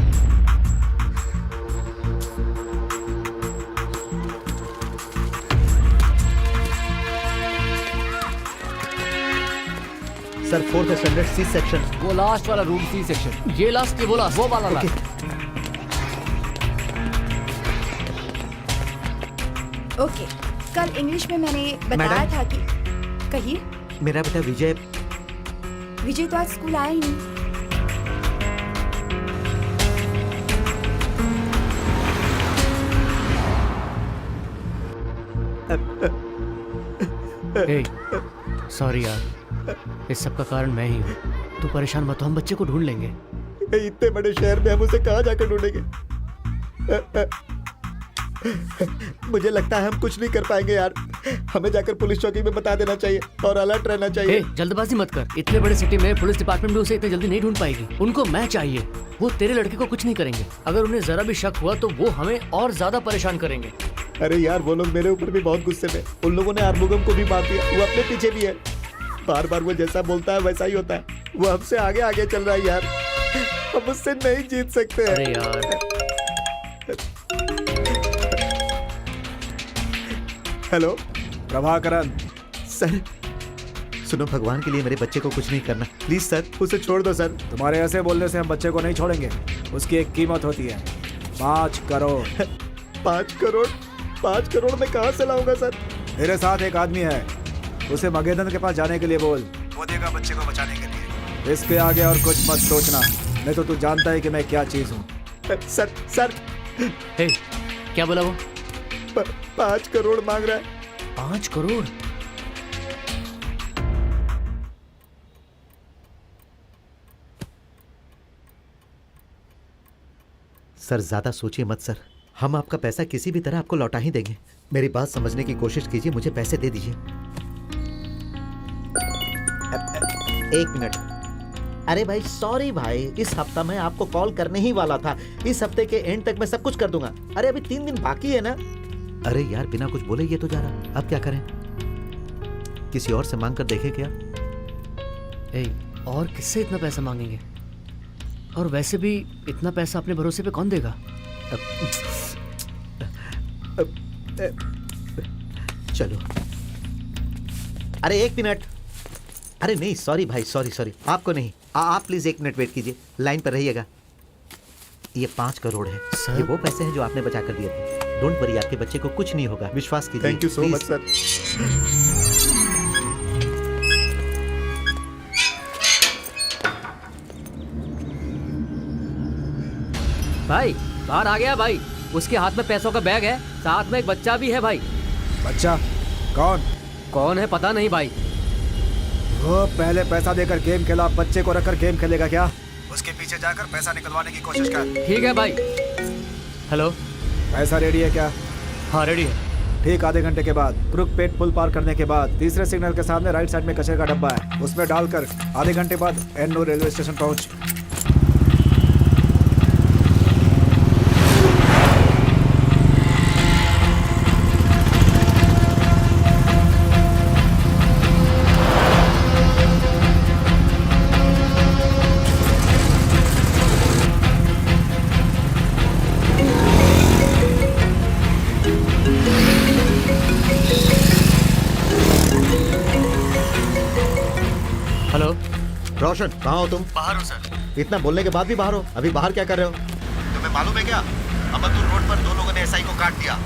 S8: Sir, 4th standard c section.
S3: वो लास्ट वाला रूम सी सेक्शन। ये लास्ट, ये वो लास्ट, वो वाला लास्ट।
S13: ओके, कल इंग्लिश में मैंने बताया था कि, कहिए।
S8: मेरा बेटा विजय
S13: तो आज स्कूल आया ही नहीं।
S2: सॉरी यार, इस सब का कारण मैं ही हूँ। तू परेशान मत हो, हम बच्चे को ढूंढ लेंगे।
S8: इतने बड़े शहर में हम उसे कहाँ जाकर ढूंढेंगे? मुझे लगता है हम कुछ नहीं कर पाएंगे यार। हमें जाकर पुलिस चौकी में बता देना चाहिए और अलर्ट रहना चाहिए।
S2: जल्दबाजी मत कर। इतने बड़े सिटी में पुलिस डिपार्टमेंट भी उसे इतने जल्दी नहीं ढूंढ पाएगी। उनको मैं चाहिए। वो तेरे लड़के को कुछ नहीं करेंगे। अगर उन्हें जरा भी शक हुआ तो वो हमें और ज्यादा परेशान करेंगे।
S8: अरे यार, वो लोग मेरे ऊपर भी बहुत गुस्से में। उन लोगों ने आर्मुगम को भी मार दिया। वो अपने पीछे भी है। बार बार वो जैसा बोलता है वैसा ही होता है। वो हमसे आगे आगे चल रहा है यार। हम उससे नहीं जीत सकते हैं।
S2: अरे यार।
S8: हेलो
S1: प्रभाकरन।
S8: सर सुनो, भगवान के लिए मेरे बच्चे को कुछ नहीं करना प्लीज सर। उसे छोड़ दो सर।
S1: तुम्हारे ऐसे बोलने से हम बच्चे को नहीं छोड़ेंगे। उसकी एक कीमत होती है 5 करोड़।
S8: 5 करोड़? 5 करोड़ मैं कहाँ से लाऊंगा सर?
S1: तेरे साथ एक आदमी है, उसे मगेदन के पास जाने के लिए बोल। वो देगा बच्चे को बचाने के लिए। इसके आगे और कुछ मत सोचना, नहीं तो तू जानता है कि मैं क्या चीज हूँ।
S8: सर
S2: क्या बोला वो?
S8: 5 करोड़ मांग रहा है।
S2: 5 करोड़?
S8: सर ज्यादा सोचिए मत सर। हम आपका पैसा किसी भी तरह आपको लौटा ही देंगे। मेरी बात समझने की कोशिश कीजिए। मुझे पैसे दे दीजिए। 1 मिनट। अरे भाई सॉरी भाई, इस हफ्ता मैं आपको कॉल करने ही वाला था। इस हफ्ते के एंड तक मैं सब कुछ कर दूंगा। अरे अभी 3 दिन बाकी है ना। अरे यार, बिना कुछ बोले ये तो जा रहा। अब क्या करें? किसी और से मांग कर देखें क्या?
S2: और किससे इतना पैसा मांगेंगे? और वैसे भी इतना पैसा अपने भरोसे पे कौन देगा?
S8: चलो। अरे 1 मिनट। अरे नहीं सॉरी भाई, सॉरी आपको नहीं। आप प्लीज 1 मिनट वेट कीजिए, लाइन पर रहिएगा। ये 5 करोड़ है। ये वो पैसे हैं जो आपने बचा कर दिए थे। डोंट वरी, आपके बच्चे को कुछ नहीं होगा, विश्वास कीजिए। Thank you so much sir.
S3: भाई बाहर आ गया भाई, उसके हाथ में पैसों का बैग है, साथ में एक बच्चा भी है भाई।
S1: बच्चा कौन?
S3: कौन है पता नहीं भाई।
S1: वो पहले पैसा देकर गेम खेला, बच्चे को रखकर गेम खेलेगा क्या? उसके पीछे जाकर पैसा निकलवाने की कोशिश कर।
S3: ठीक है भाई।
S2: हेलो,
S1: पैसा रेडी है क्या?
S2: हाँ रेडी है।
S1: ठीक आधे घंटे के बाद क्रुकपेट पुल पार करने के बाद तीसरे सिग्नल के सामने राइट साइड में कचरे का डब्बा है, उसमें डालकर आधे घंटे बाद एन्नूर रेलवे स्टेशन पहुंच।
S2: हेलो
S8: रोशन, कहाँ हो तुम?
S2: बाहर हूँ सर।
S8: इतना बोलने के बाद भी बाहर हो? अभी बाहर क्या कर रहे हो? तुम्हें मालूम है क्या, अमरपुर रोड पर 2 लोगों ने एसआई को काट दिया।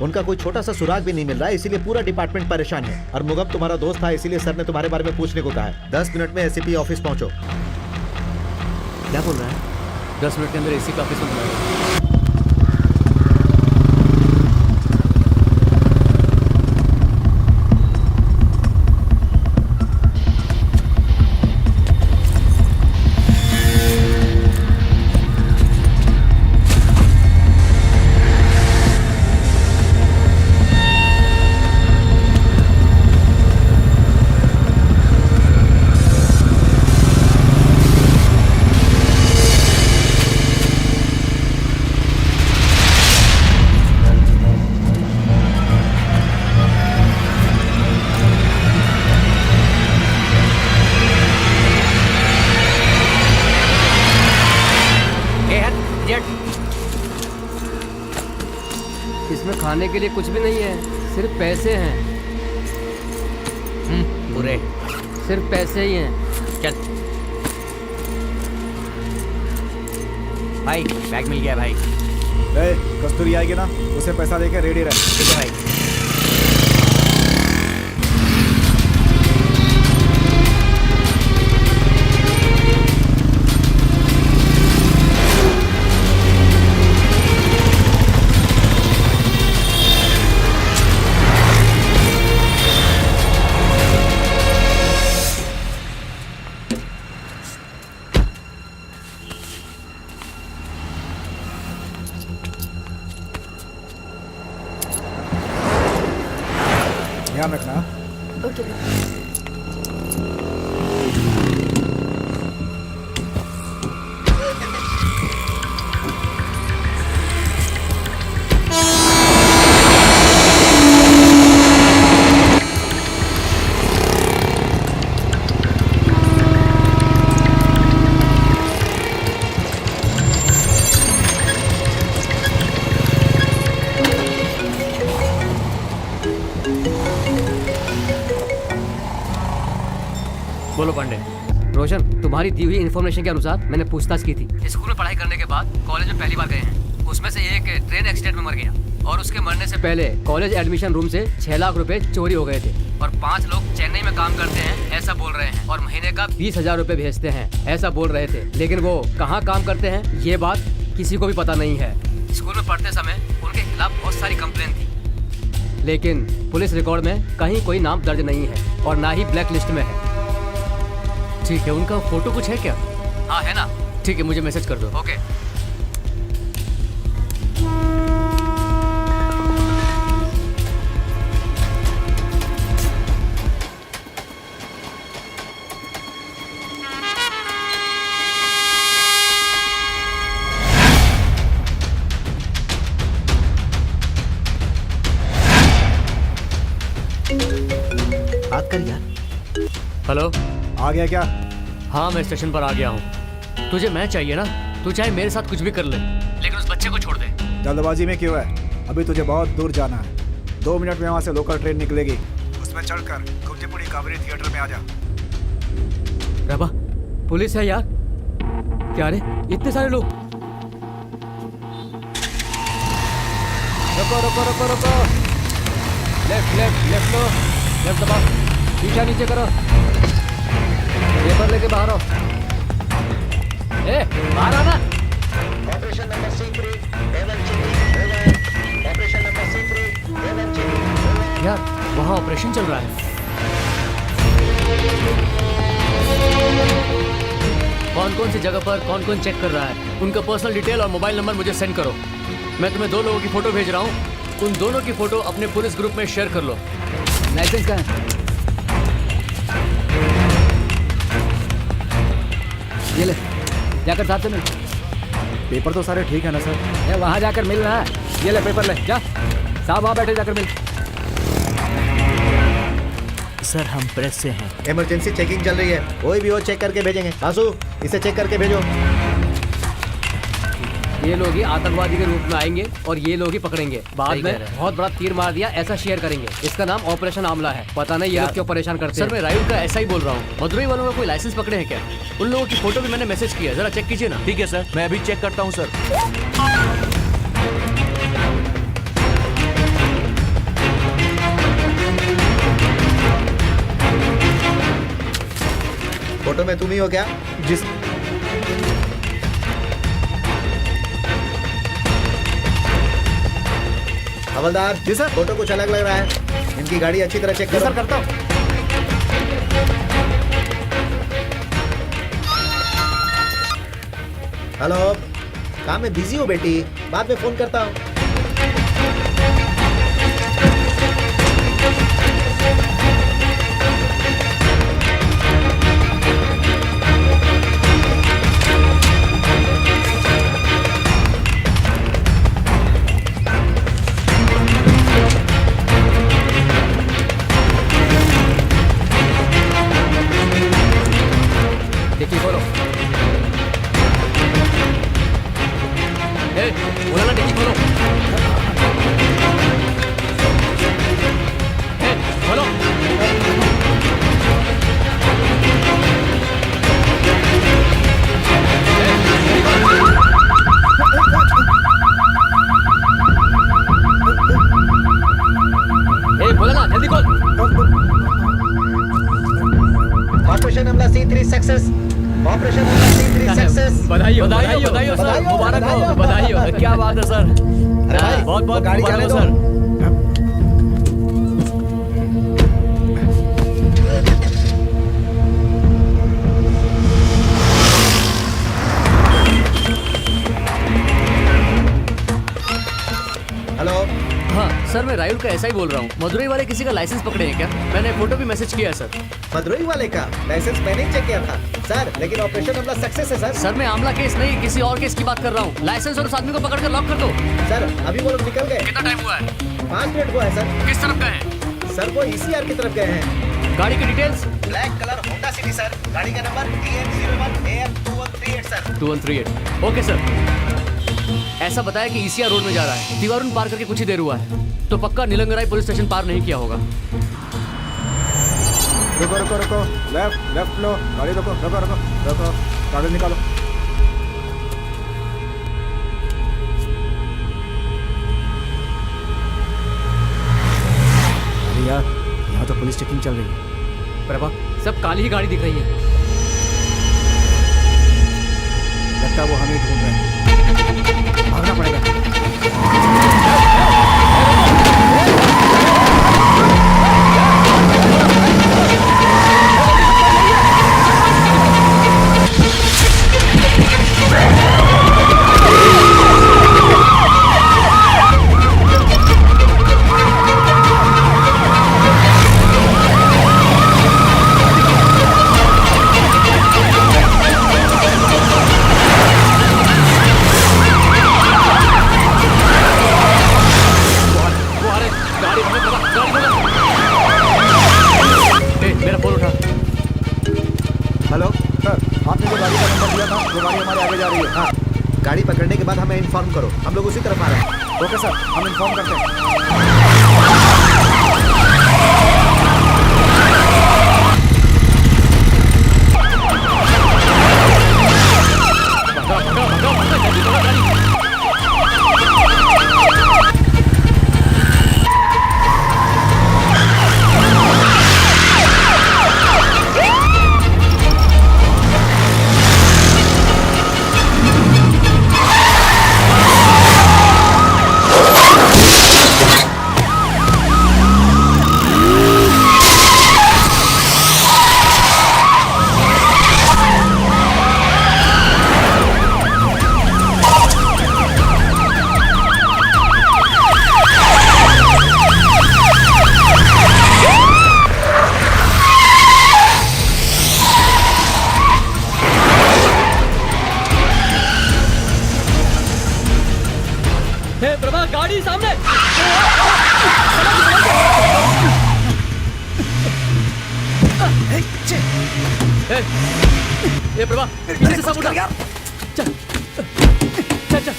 S8: उनका कोई छोटा सा सुराग भी नहीं मिल रहा है, इसीलिए पूरा डिपार्टमेंट परेशान है। और मुगब तुम्हारा दोस्त था, इसीलिए सर ने तुम्हारे बारे में पूछने को कहा है। 10 मिनट में एसीपी ऑफिस पहुंचो।
S2: क्या बोल रहा है? 10 मिनट के अंदर एसी का ऑफिस में बुलाएगा।
S3: इसमें खाने के लिए कुछ भी नहीं है, सिर्फ पैसे हैं।
S5: बुरे
S3: सिर्फ पैसे ही हैं।
S5: चल भाई, बैग मिल गया भाई।
S1: कस्तूरी आएगी ना, उसे पैसा देके रेडी रहे।
S5: ठीक है भाई।
S1: ध्यान रखना।
S13: ओके।
S2: बोलो पांडे।
S3: रोशन, तुम्हारी दी हुई इन्फॉर्मेशन के अनुसार मैंने पूछताछ की थी। स्कूल में पढ़ाई करने के बाद कॉलेज में पहली बार गए हैं। उसमें से एक ट्रेन एक्सीडेंट में मर गया और उसके मरने से पहले कॉलेज एडमिशन रूम से 6 लाख रुपए चोरी हो गए थे। और 5 लोग चेन्नई में काम करते हैं ऐसा बोल रहे हैं, और महीने का 20,000 रुपए भेजते हैं ऐसा बोल रहे थे। लेकिन वो कहाँ काम करते हैं ये बात किसी को भी पता नहीं है। स्कूल में पढ़ते समय उनके खिलाफ बहुत सारी कंप्लेन थी, लेकिन पुलिस रिकॉर्ड में कहीं कोई नाम दर्ज नहीं है और ना ही ब्लैक लिस्ट में है।
S2: ठीक है, उनका फोटो कुछ है क्या?
S3: हाँ है ना।
S2: ठीक है, मुझे मैसेज कर दो।
S3: ओके।
S8: बात कर यार।
S2: हेलो,
S1: आ गया क्या?
S2: हाँ मैं स्टेशन पर आ गया हूँ। तुझे मैं चाहिए ना, तू चाहे मेरे साथ कुछ भी कर ले, लेकिन उस बच्चे को छोड़ दे।
S1: जल्दबाजी में क्यों है? अभी तुझे बहुत दूर जाना है। 2 मिनट में वहाँ से लोकल ट्रेन निकलेगी, उसमें चढ़कर कुंजीपुड़ी कावेरी थिएटर में आ जा।
S3: रबा, पुलिस है यार। क्या रे, इतने सारे लोग। रुको रुको रुको रुको। लेफ्ट लेफ्ट लेफ्ट लो, लेफ्ट दबाओ, पीछा नीचे करो, पेपर लेके बाहर आओ। ए, बाहर आना।
S8: Operation number C3 A1 checking over. Operation number C3 A1 checking over.
S2: यार वहाँ ऑपरेशन चल रहा है। कौन कौन सी जगह पर कौन कौन चेक कर रहा है, उनका पर्सनल डिटेल और मोबाइल नंबर मुझे सेंड करो। मैं तुम्हें 2 लोगों की फोटो भेज रहा हूँ, उन दोनों की फोटो अपने पुलिस ग्रुप में शेयर कर लो।
S3: लाइसेंस का है, ये ले, जाकर साथ से मिल।
S1: पेपर तो सारे ठीक है ना सर?
S3: ये वहाँ जाकर मिल रहा है, ये ले पेपर ले, जा साहब वहाँ बैठे, जाकर मिल।
S5: सर हम प्रेस से हैं।
S9: इमरजेंसी चेकिंग चल रही है, कोई भी हो चेक करके भेजेंगे। आंसू इसे चेक करके भेजो।
S3: ये लोग ही आतंकवादी के रूप में आएंगे और ये लोग ही पकड़ेंगे। बाद
S2: सही कह
S3: में
S2: रहे हैं।
S3: बहुत बड़ा तीर मार दिया ऐसा शेयर करेंगे। इसका नाम ऑपरेशन आमला है। पता नहीं ये लोग क्यों परेशान करते
S2: सर
S3: हैं।
S2: मैं रायुल का ऐसा ही बोल रहा हूँ। मदुरई वालों का कोई लाइसेंस पकड़े हैं क्या? उन लोगों की फोटो भी मैंने मैसेज किया, जरा चेक कीजिए ना।
S11: ठीक है सर, मैं अभी चेक करता हूँ सर।
S9: फोटो में तुम ही हो क्या?
S1: जिस
S9: हवलदार जी सर, फोटो कुछ अलग लग रहा है। इनकी गाड़ी अच्छी तरह चेक करो।
S1: सर करता हूँ।
S9: हेलो, काम में बिजी हो बेटी, बाद में फोन करता हूँ।
S3: देखिए बोलो,
S2: बोला ना डिक्की खोलो। खोलो।
S3: बोला ना जल्दी खोल।
S9: ऑपरेशन हमला C3 सक्सेस। ऑपरेशन हमला C3 सक्सेस।
S2: बधाई हो सर, मुबारक हो। बधाई हो, क्या बात है सर। बहुत बहुत
S9: गाड़ी
S2: मुबारक
S9: जाने
S2: हो
S9: दो।
S2: सर।
S9: हेलो,
S2: हाँ सर, मैं रायुल का ऐसा ही बोल रहा हूँ। मदुरई वाले किसी का लाइसेंस पकड़े हैं क्या? मैंने फोटो भी मैसेज किया है सर।
S9: मदुरई वाले का लाइसेंस मैंने ही चेक किया था सर, लेकिन ऑपरेशन हमला सक्सेस है सर।
S2: सर मैं आमला केस नहीं, किसी और केस की बात कर रहा हूँ। लाइसेंस और उस आदमी को पकड़ कर लॉक कर दो।
S9: सर अभी वो लोग निकल गए।
S2: कितना टाइम हुआ है?
S9: 5 मिनट हुआ है सर।
S2: किस तरफ गए हैं?
S9: सर वो ECR की तरफ गए हैं।
S2: गाड़ी की details?
S9: Black colour Honda city sir. गाड़ी का number EN01 AM2138 sir.
S2: 2138। Okay sir. ऐसा बताया कि ECR रोड में जा रहा है। दीवारून पार करके कुछ ही देर हुआ है, तो पक्का नीलंगराई पुलिस स्टेशन पार नहीं किया होगा।
S1: रुको रुको रुको, लेफ्ट लेफ्ट लो, गाड़ी रुको रुको रुको रुको, कागज निकालो। अरे यार, यहाँ तो पुलिस चेकिंग चल रही है।
S3: प्रभा, सब काली ही गाड़ी दिख रही है।
S1: लगता है वो हमें ढूंढ रहे हैं। भागना पड़ेगा।
S2: मेरा फोन उठा।
S1: हेलो सर, आपने जो गाड़ी का नंबर दिया था, वो गाड़ी हमारे आगे जा रही है।
S9: हाँ, गाड़ी पकड़ने के बाद हमें इन्फॉर्म करो, हम लोग उसी तरफ आ रहे हैं।
S1: ओके सर, हम इन्फॉर्म करते हैं।
S3: हे प्रभा, गाड़ी सामने। ए प्रभा, पीछे से सब उठा। चल चल चल।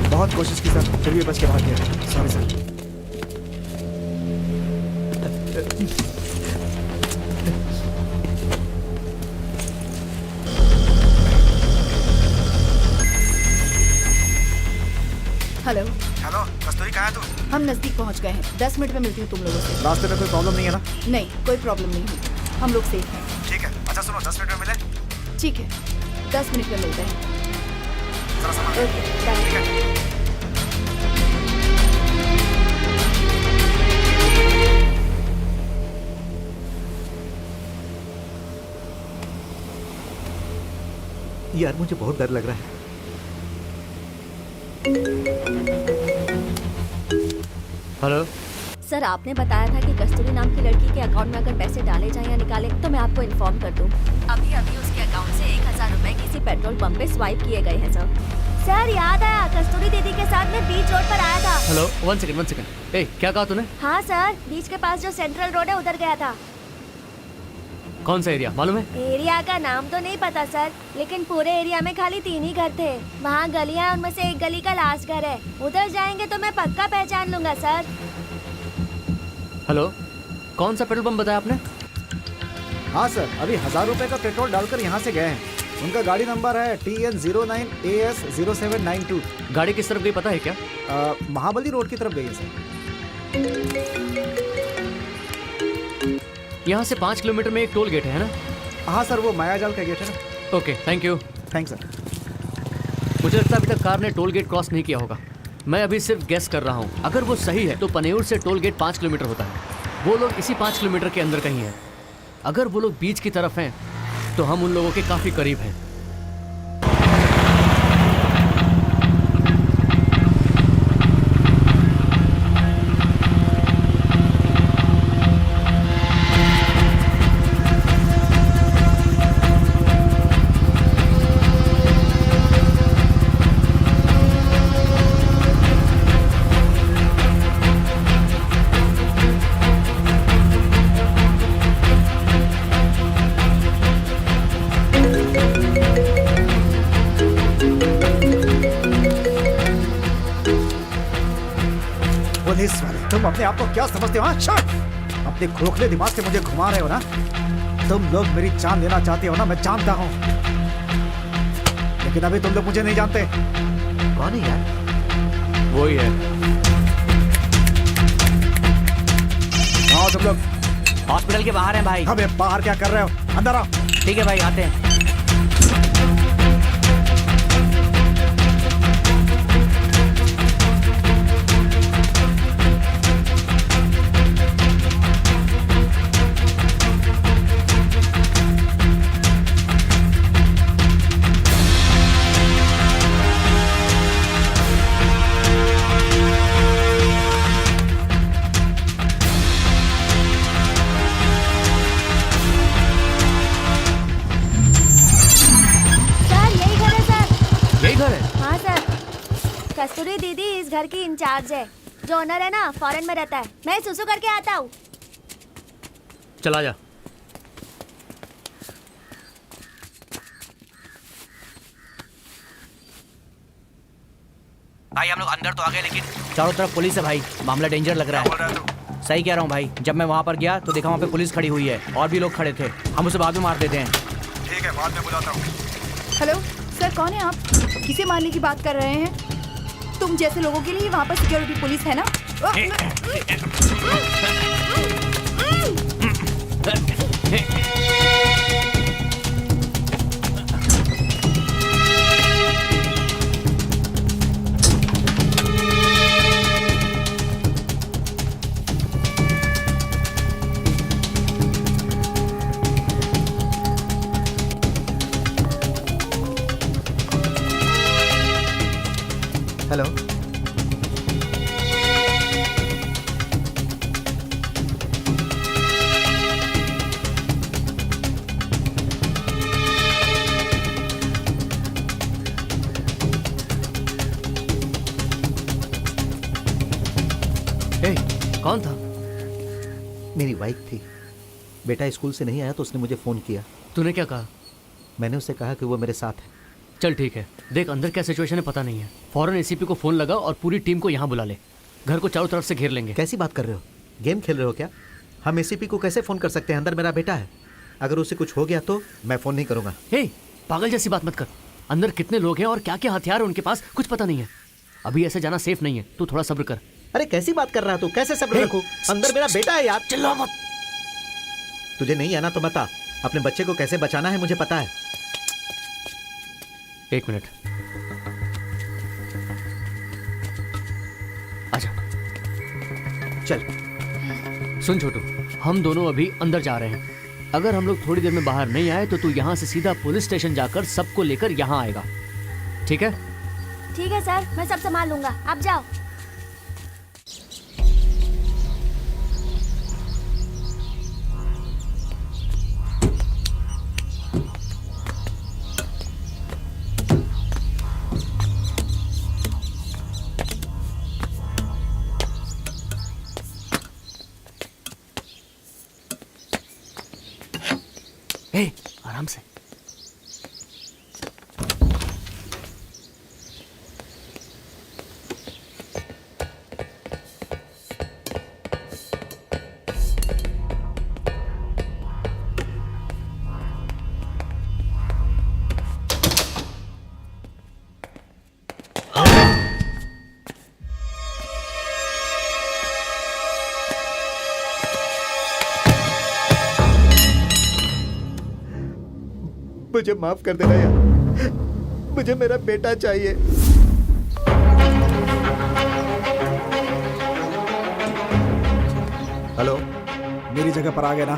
S9: बहुत कोशिश की सर, फिर भी बच के भाग गया। Sorry sir.
S13: हेलो
S9: हेलो, कस्तूरी कहाँ है तू?
S13: हम नजदीक पहुंच गए हैं। 10 मिनट में मिलती हूँ तुम लोगों से।
S9: रास्ते में कोई प्रॉब्लम नहीं है ना?
S13: नहीं, कोई प्रॉब्लम नहीं है, हम लोग सेफ हैं।
S9: ठीक है। अच्छा सुनो, 10 मिनट में मिले।
S13: ठीक है, 10 मिनट में मिलते हैं।
S9: जरा सामान।
S13: Okay, bye.
S9: ठीक है। यार मुझे बहुत डर लग रहा है।
S2: हेलो
S4: सर, आपने बताया था कि कस्तूरी नाम की लड़की के अकाउंट में अगर पैसे डाले जाएं या निकाले तो मैं आपको इन्फॉर्म कर दूं। अभी अभी उसके अकाउंट से 1000 रुपए किसी पेट्रोल पंप पे स्वाइप किए गए हैं सर।
S6: सर याद आया, कस्तूरी दीदी के साथ में बीच रोड पर आया था।
S2: Hello, one second. ए, क्या कहा तूने?
S6: हाँ सर, बीच के पास जो सेंट्रल रोड है उधर गया था।
S2: कौन सा एरिया मालूम है?
S6: एरिया का नाम तो नहीं पता सर, लेकिन पूरे एरिया में खाली 3 ही घर थे। वहाँ गलियाँ, उनमें से एक गली का लास्ट घर है। उधर जाएंगे तो मैं पक्का पहचान लूंगा सर।
S2: हेलो, कौन सा पेट्रोल पंप बताया आपने?
S9: हाँ सर, अभी 1000 रुपए का पेट्रोल डालकर यहाँ से गए हैं। उनका गाड़ी नंबर है TN09AS0792।
S2: गाड़ी किस तरफ गई पता है क्या?
S9: महाबली रोड की तरफ गई है सर।
S2: यहाँ से 5 किलोमीटर में एक टोल गेट है ना?
S9: हाँ सर, वो मायाजाल का गेट है ना।
S2: Okay, thank you.
S9: Thanks sir.
S2: मुझे लगता है अभी तक कार ने टोल गेट क्रॉस नहीं किया होगा। मैं अभी सिर्फ गेस कर रहा हूँ। अगर वो सही है तो पनेयूर से टोल गेट 5 किलोमीटर होता है। वो लोग इसी 5 किलोमीटर के अंदर कहीं हैं। अगर वो लोग बीच की तरफ हैं तो हम उन लोगों के काफ़ी करीब हैं।
S9: पुलिस वाले, तुम अपने आप को क्या समझते हो? हाँ, अपने खोखले दिमाग से मुझे घुमा रहे हो ना? तुम लोग मेरी जान लेना चाहते हो ना, मैं जानता हूँ। लेकिन अभी तुम लोग मुझे नहीं जानते। कौन है यार?
S2: वो ही है।
S9: आओ तुम लोग।
S5: हॉस्पिटल के बाहर हैं भाई।
S9: अबे बाहर क्या कर रहे हो? अंदर आओ।
S5: ठीक है भाई, आते हैं।
S6: कस्तूरी दीदी इस घर की इंचार्ज है। जो ओनर है ना, फॉरेन में रहता है। मैं सुसु करके आता हूँ।
S2: चला जा।
S5: भाई हम लोग अंदर तो आ गए, लेकिन चारों तरफ पुलिस है भाई। मामला डेंजर लग रहा है। सही कह रहा हूँ भाई। जब मैं वहाँ पर गया तो देखा वहाँ पे पुलिस खड़ी हुई है और भी लोग खड़े थे। हम उसे बाद में मार देते हैं।
S9: ठीक है, बाद में बुलाता हूँ।
S13: हेलो सर, कौन है आप? किसे मारने की बात कर रहे हैं? तुम जैसे लोगों के लिए वहाँ पर सिक्योरिटी पुलिस है ना?
S9: हेलो।
S2: ए, कौन था?
S9: मेरी वाइफ थी। बेटा स्कूल से नहीं आया तो उसने मुझे फोन किया।
S2: तूने क्या कहा?
S9: मैंने उससे कहा कि वो मेरे साथ है।
S2: चल ठीक है, देख अंदर क्या सिचुएशन है पता नहीं है, फौरन एसीपी को फोन लगा और पूरी टीम को यहाँ बुला ले। घर को चारों तरफ से घेर लेंगे।
S9: कैसी बात कर रहे हो? गेम खेल रहे हो क्या? हम एसीपी को कैसे फोन कर सकते हैं? अंदर मेरा बेटा है। अगर उसे कुछ हो गया तो मैं फोन नहीं करूंगा।
S2: हे, पागल जैसी बात मत कर। अंदर कितने लोग हैं और क्या क्या हथियार है उनके पास, कुछ पता नहीं है। अभी ऐसे जाना सेफ नहीं है, तू थोड़ा सब्र कर।
S9: अरे कैसी बात कर रहा है तू? कैसे सब्र रखूं? अंदर मेरा बेटा है यार।
S2: चिल्ला मत।
S9: तुझे नहीं आना तो मत आ। अपने बच्चे को कैसे बचाना है मुझे पता है।
S2: एक मिनट, आजा।
S9: चल।
S2: सुन छोटू, हम दोनों अभी अंदर जा रहे हैं। अगर हम लोग थोड़ी देर में बाहर नहीं आए तो तू यहाँ से सीधा पुलिस स्टेशन जाकर सबको लेकर यहाँ आएगा, ठीक है?
S6: ठीक है सर, मैं सब संभाल लूंगा, आप जाओ।
S2: ए, आराम से।
S9: मुझे माफ कर देना यार। मुझे मेरा बेटा चाहिए। हेलो।
S1: मेरी जगह पर आ गए ना?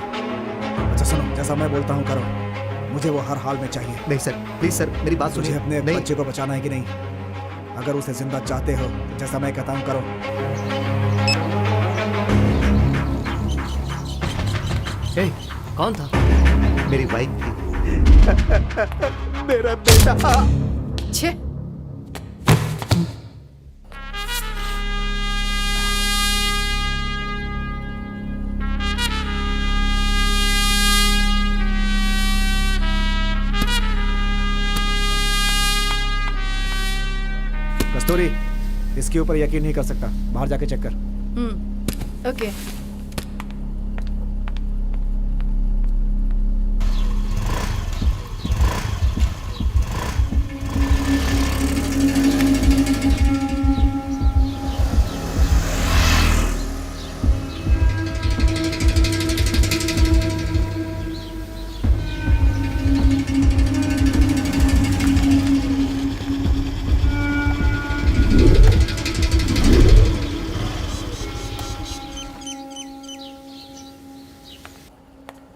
S1: अच्छा सुनो, जैसा मैं बोलता हूँ करो। मुझे वो हर हाल में चाहिए।
S9: नहीं सर, प्लीज सर, मेरी बात
S1: तुझे
S9: सुनिए।
S1: अपने
S9: नहीं।
S1: बच्चे को बचाना है कि नहीं? अगर उसे जिंदा चाहते हो तो जैसा मैं कहता हूँ करो।
S2: ए, कौन था?
S9: मेरी वाइफ थी। मेरा बेटा।
S13: छे।
S1: कस्तूरी, इसके ऊपर यकीन नहीं कर सकता। बाहर जाके चेक कर।
S13: ओके।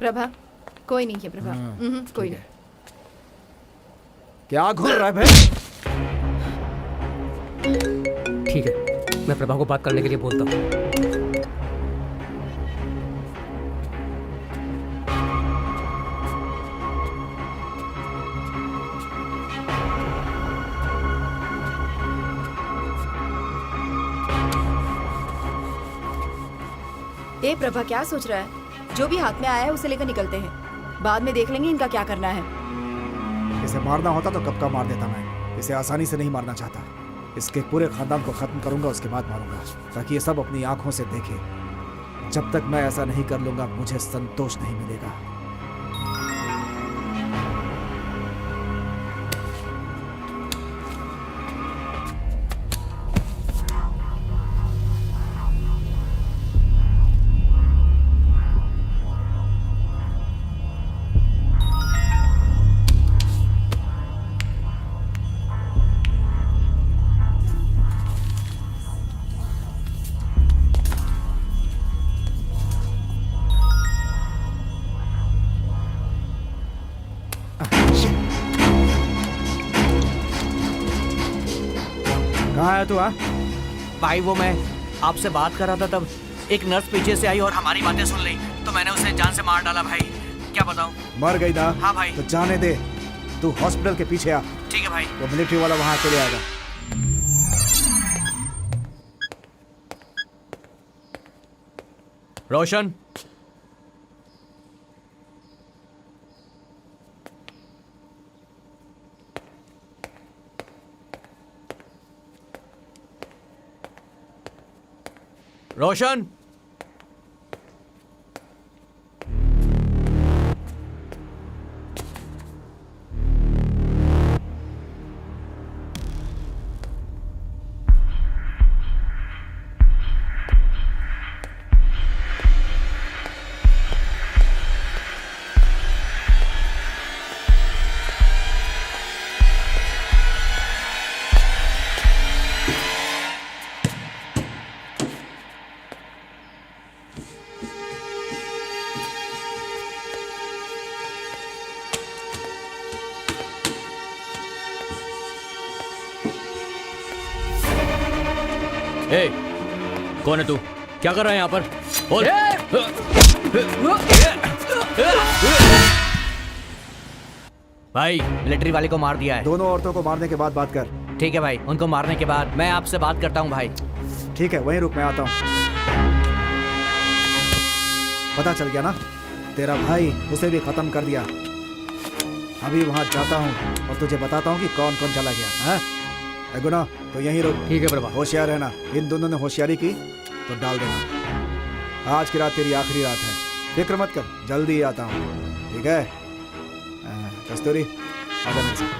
S13: प्रभा, कोई नहीं है प्रभा। कोई नहीं।
S1: क्या घूर रहा है भाई?
S3: ठीक है, मैं प्रभा को बात करने के लिए बोलता हूँ।
S13: ए प्रभा, क्या सोच रहा है? जो भी हाथ में आया है उसे लेकर निकलते हैं। बाद में देख लेंगे इनका क्या करना है।
S1: इसे मारना होता तो कब का मार देता मैं। इसे आसानी से नहीं मारना चाहता। इसके पूरे खानदान को खत्म करूंगा, उसके बाद मारूंगा, ताकि ये सब अपनी आंखों से देखे। जब तक मैं ऐसा नहीं कर लूंगा मुझे संतोष नहीं मिलेगा। कहाँ है तू? हाँ
S5: भाई वो मैं आपसे बात कर रहा था तब एक नर्स पीछे से आई और हमारी बातें सुन ली तो मैंने उसे जान से मार डाला भाई। क्या बताऊं?
S1: मर गई ना?
S5: हाँ भाई।
S1: तो जाने दे, तू हॉस्पिटल के पीछे आ।
S5: ठीक है भाई।
S1: वो मिलिट्री वाला वहां चले आएगा।
S11: रोशन, रोशन, ए, कौन है तू? क्या कर रहा है यहाँ पर? बोल।
S5: भाई मिलिट्री वाले को मार दिया है।
S1: दोनों औरतों को मारने के बाद बात कर।
S5: ठीक है भाई, उनको मारने के बाद मैं आपसे बात करता हूँ भाई।
S1: ठीक है, वहीं रुक, मैं आता हूँ। पता चल गया ना, तेरा भाई उसे भी खत्म कर दिया। अभी वहां जाता हूँ और तुझे बताता हूँ कि कौन कौन चला गया है। गुना तो यहीं रुक।
S3: ठीक है प्रभा।
S1: होशियार रहना, इन दोनों ने होशियारी की तो डाल देना। आज की रात तेरी आखिरी रात है, फिक्र मत कर, जल्दी ही आता हूँ। ठीक है कस्तूरी, आजा मेरे साथ।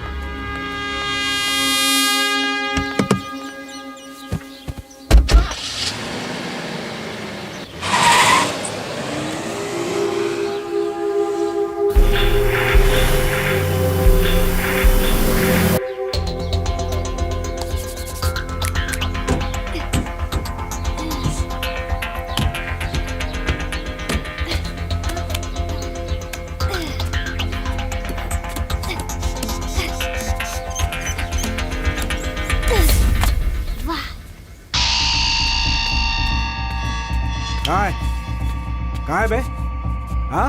S1: कहाँ है बे? हाँ?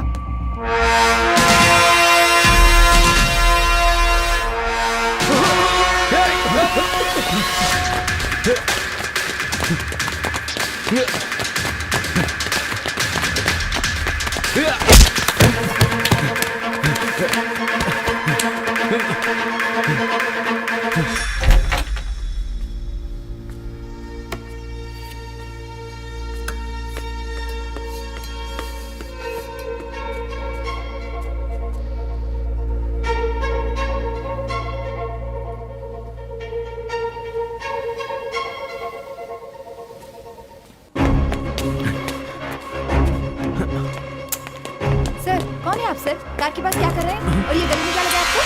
S13: सर कार के पास क्या कर रहे हैं और ये गली में क्या लगा आपको?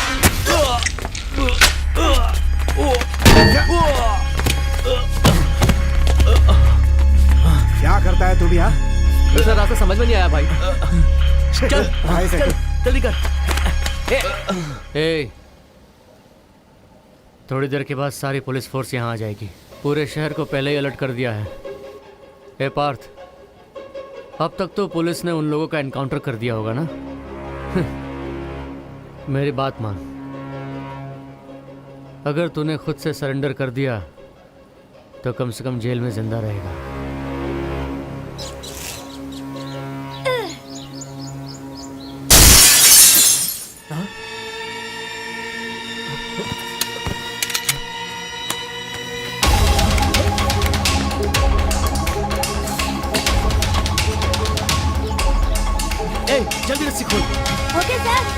S1: क्या करता है तू भी? हाँ
S3: सर रास्ता समझ में नहीं आया भाई।
S5: चल जल्दी कर।
S2: ए, थोड़ी देर के बाद सारी पुलिस फोर्स यहाँ आ जाएगी। पूरे शहर को पहले ही अलर्ट कर दिया है। ए पार्थ, अब तक तो पुलिस ने उन लोगों का एनकाउंटर कर दिया होगा ना? मेरी बात मान, अगर तूने खुद से सरेंडर कर दिया तो कम से कम जेल में जिंदा रहेगा।
S5: जल्दी रस्सी खोल।
S6: Okay sir.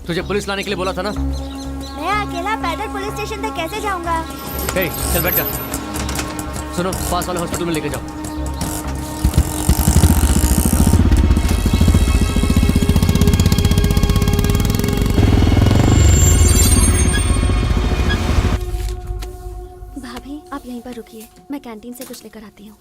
S2: तुझे पुलिस लाने के लिए बोला था ना?
S6: मैं अकेला पैदल पुलिस स्टेशन तक कैसे जाऊंगा?
S2: चल बैठ जा। सुनो, पास वाले हॉस्पिटल में लेके जाओ।
S4: भाभी आप यहीं पर रुकिए, मैं कैंटीन से कुछ लेकर आती हूँ।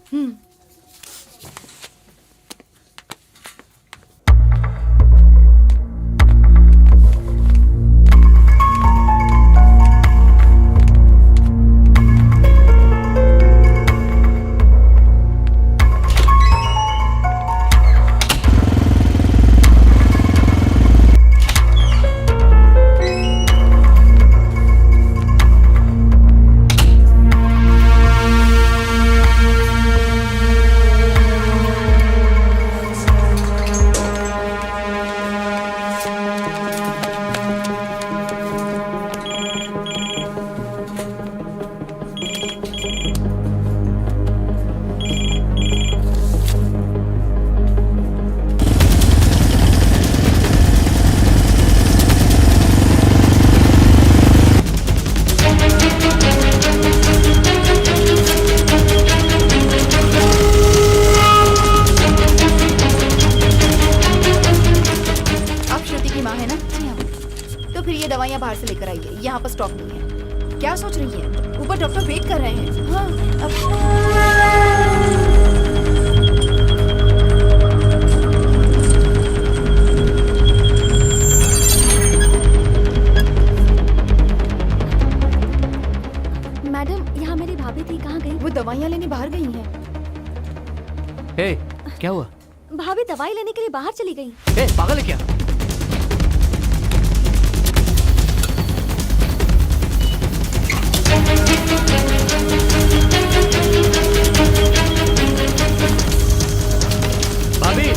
S13: दवाइयाँ बाहर से लेकर आइए, यहाँ पर स्टॉक नहीं है। क्या सोच रही है? ऊपर डॉक्टर वेट कर रहे हैं। हाँ,
S4: मैडम यहाँ मेरी भाभी थी, कहाँ गई?
S13: वो दवाइयाँ लेने बाहर गई हैं।
S2: हे, क्या हुआ?
S4: भाभी दवाई लेने के लिए बाहर चली गई।
S2: हे, पागल है क्या? भाभी,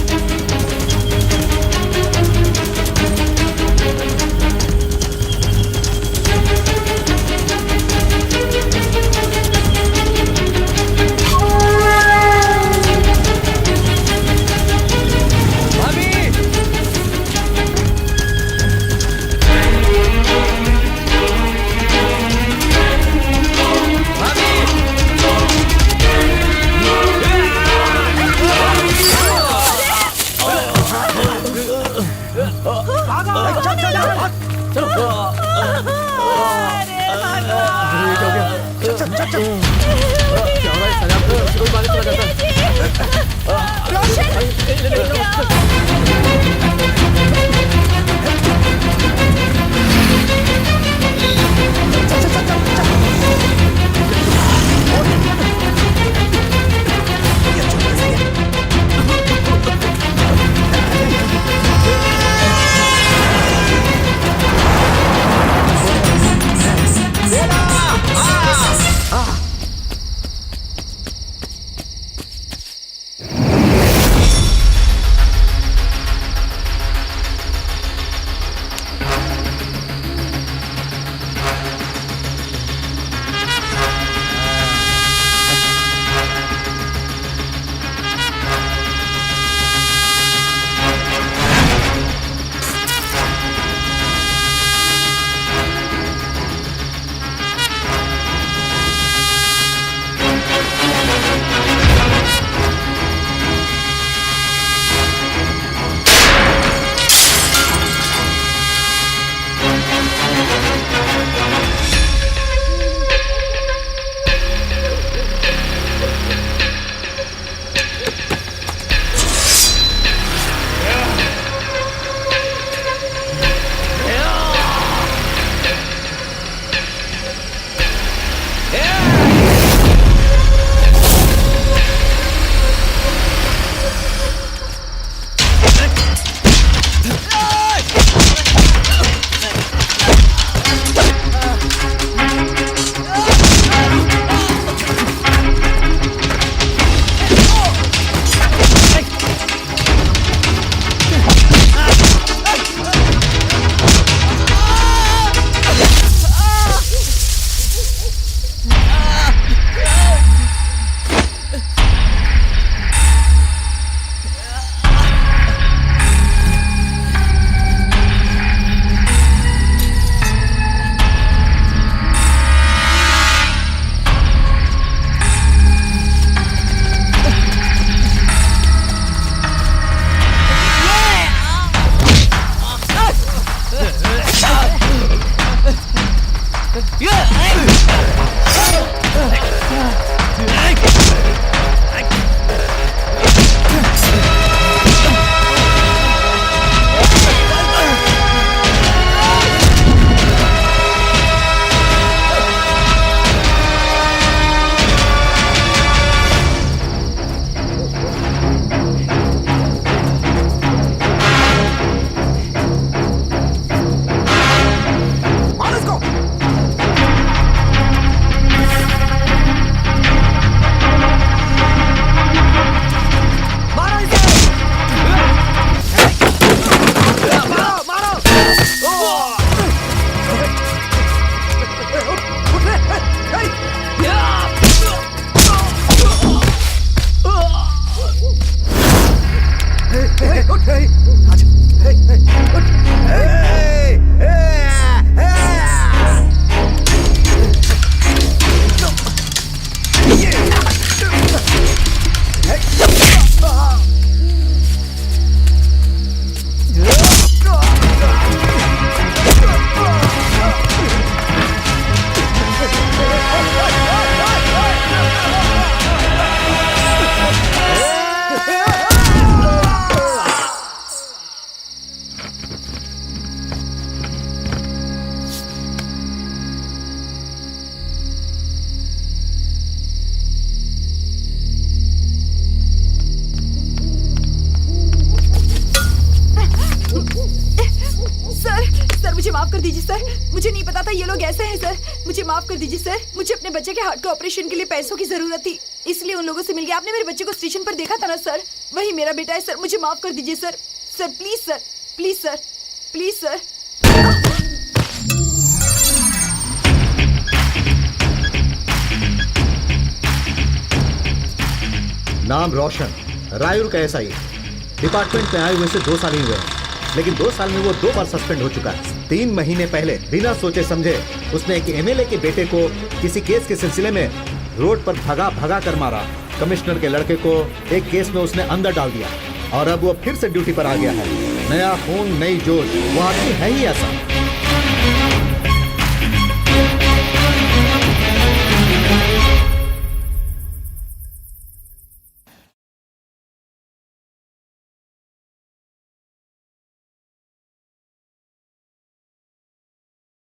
S13: दीजिए सर, मुझे नहीं पता था ये लोग ऐसे हैं सर, मुझे माफ कर दीजिए सर। मुझे अपने बच्चे के हार्ट के ऑपरेशन के लिए पैसों की जरूरत थी, इसलिए उन लोगों से मिल गया। आपने मेरे बच्चे को स्टेशन पर देखा था ना सर, वही मेरा बेटा है सर, मुझे माफ कर दीजिए sir. Sir please sir, please sir, please sir.
S8: नाम रोशन, रायूर का एसआई। डिपार्टमेंट में आए हुए से 2 साल ही हुए हैं, लेकिन 2 साल में वो 2 बार सस्पेंड हो चुका है। 3 महीने पहले बिना सोचे समझे उसने एक एमएलए के बेटे को किसी केस के सिलसिले में रोड पर भगा कर मारा। कमिश्नर के लड़के को एक केस में उसने अंदर डाल दिया और अब वो फिर से ड्यूटी पर आ गया है। नया खून नई जोश, वो आदमी है ही ऐसा।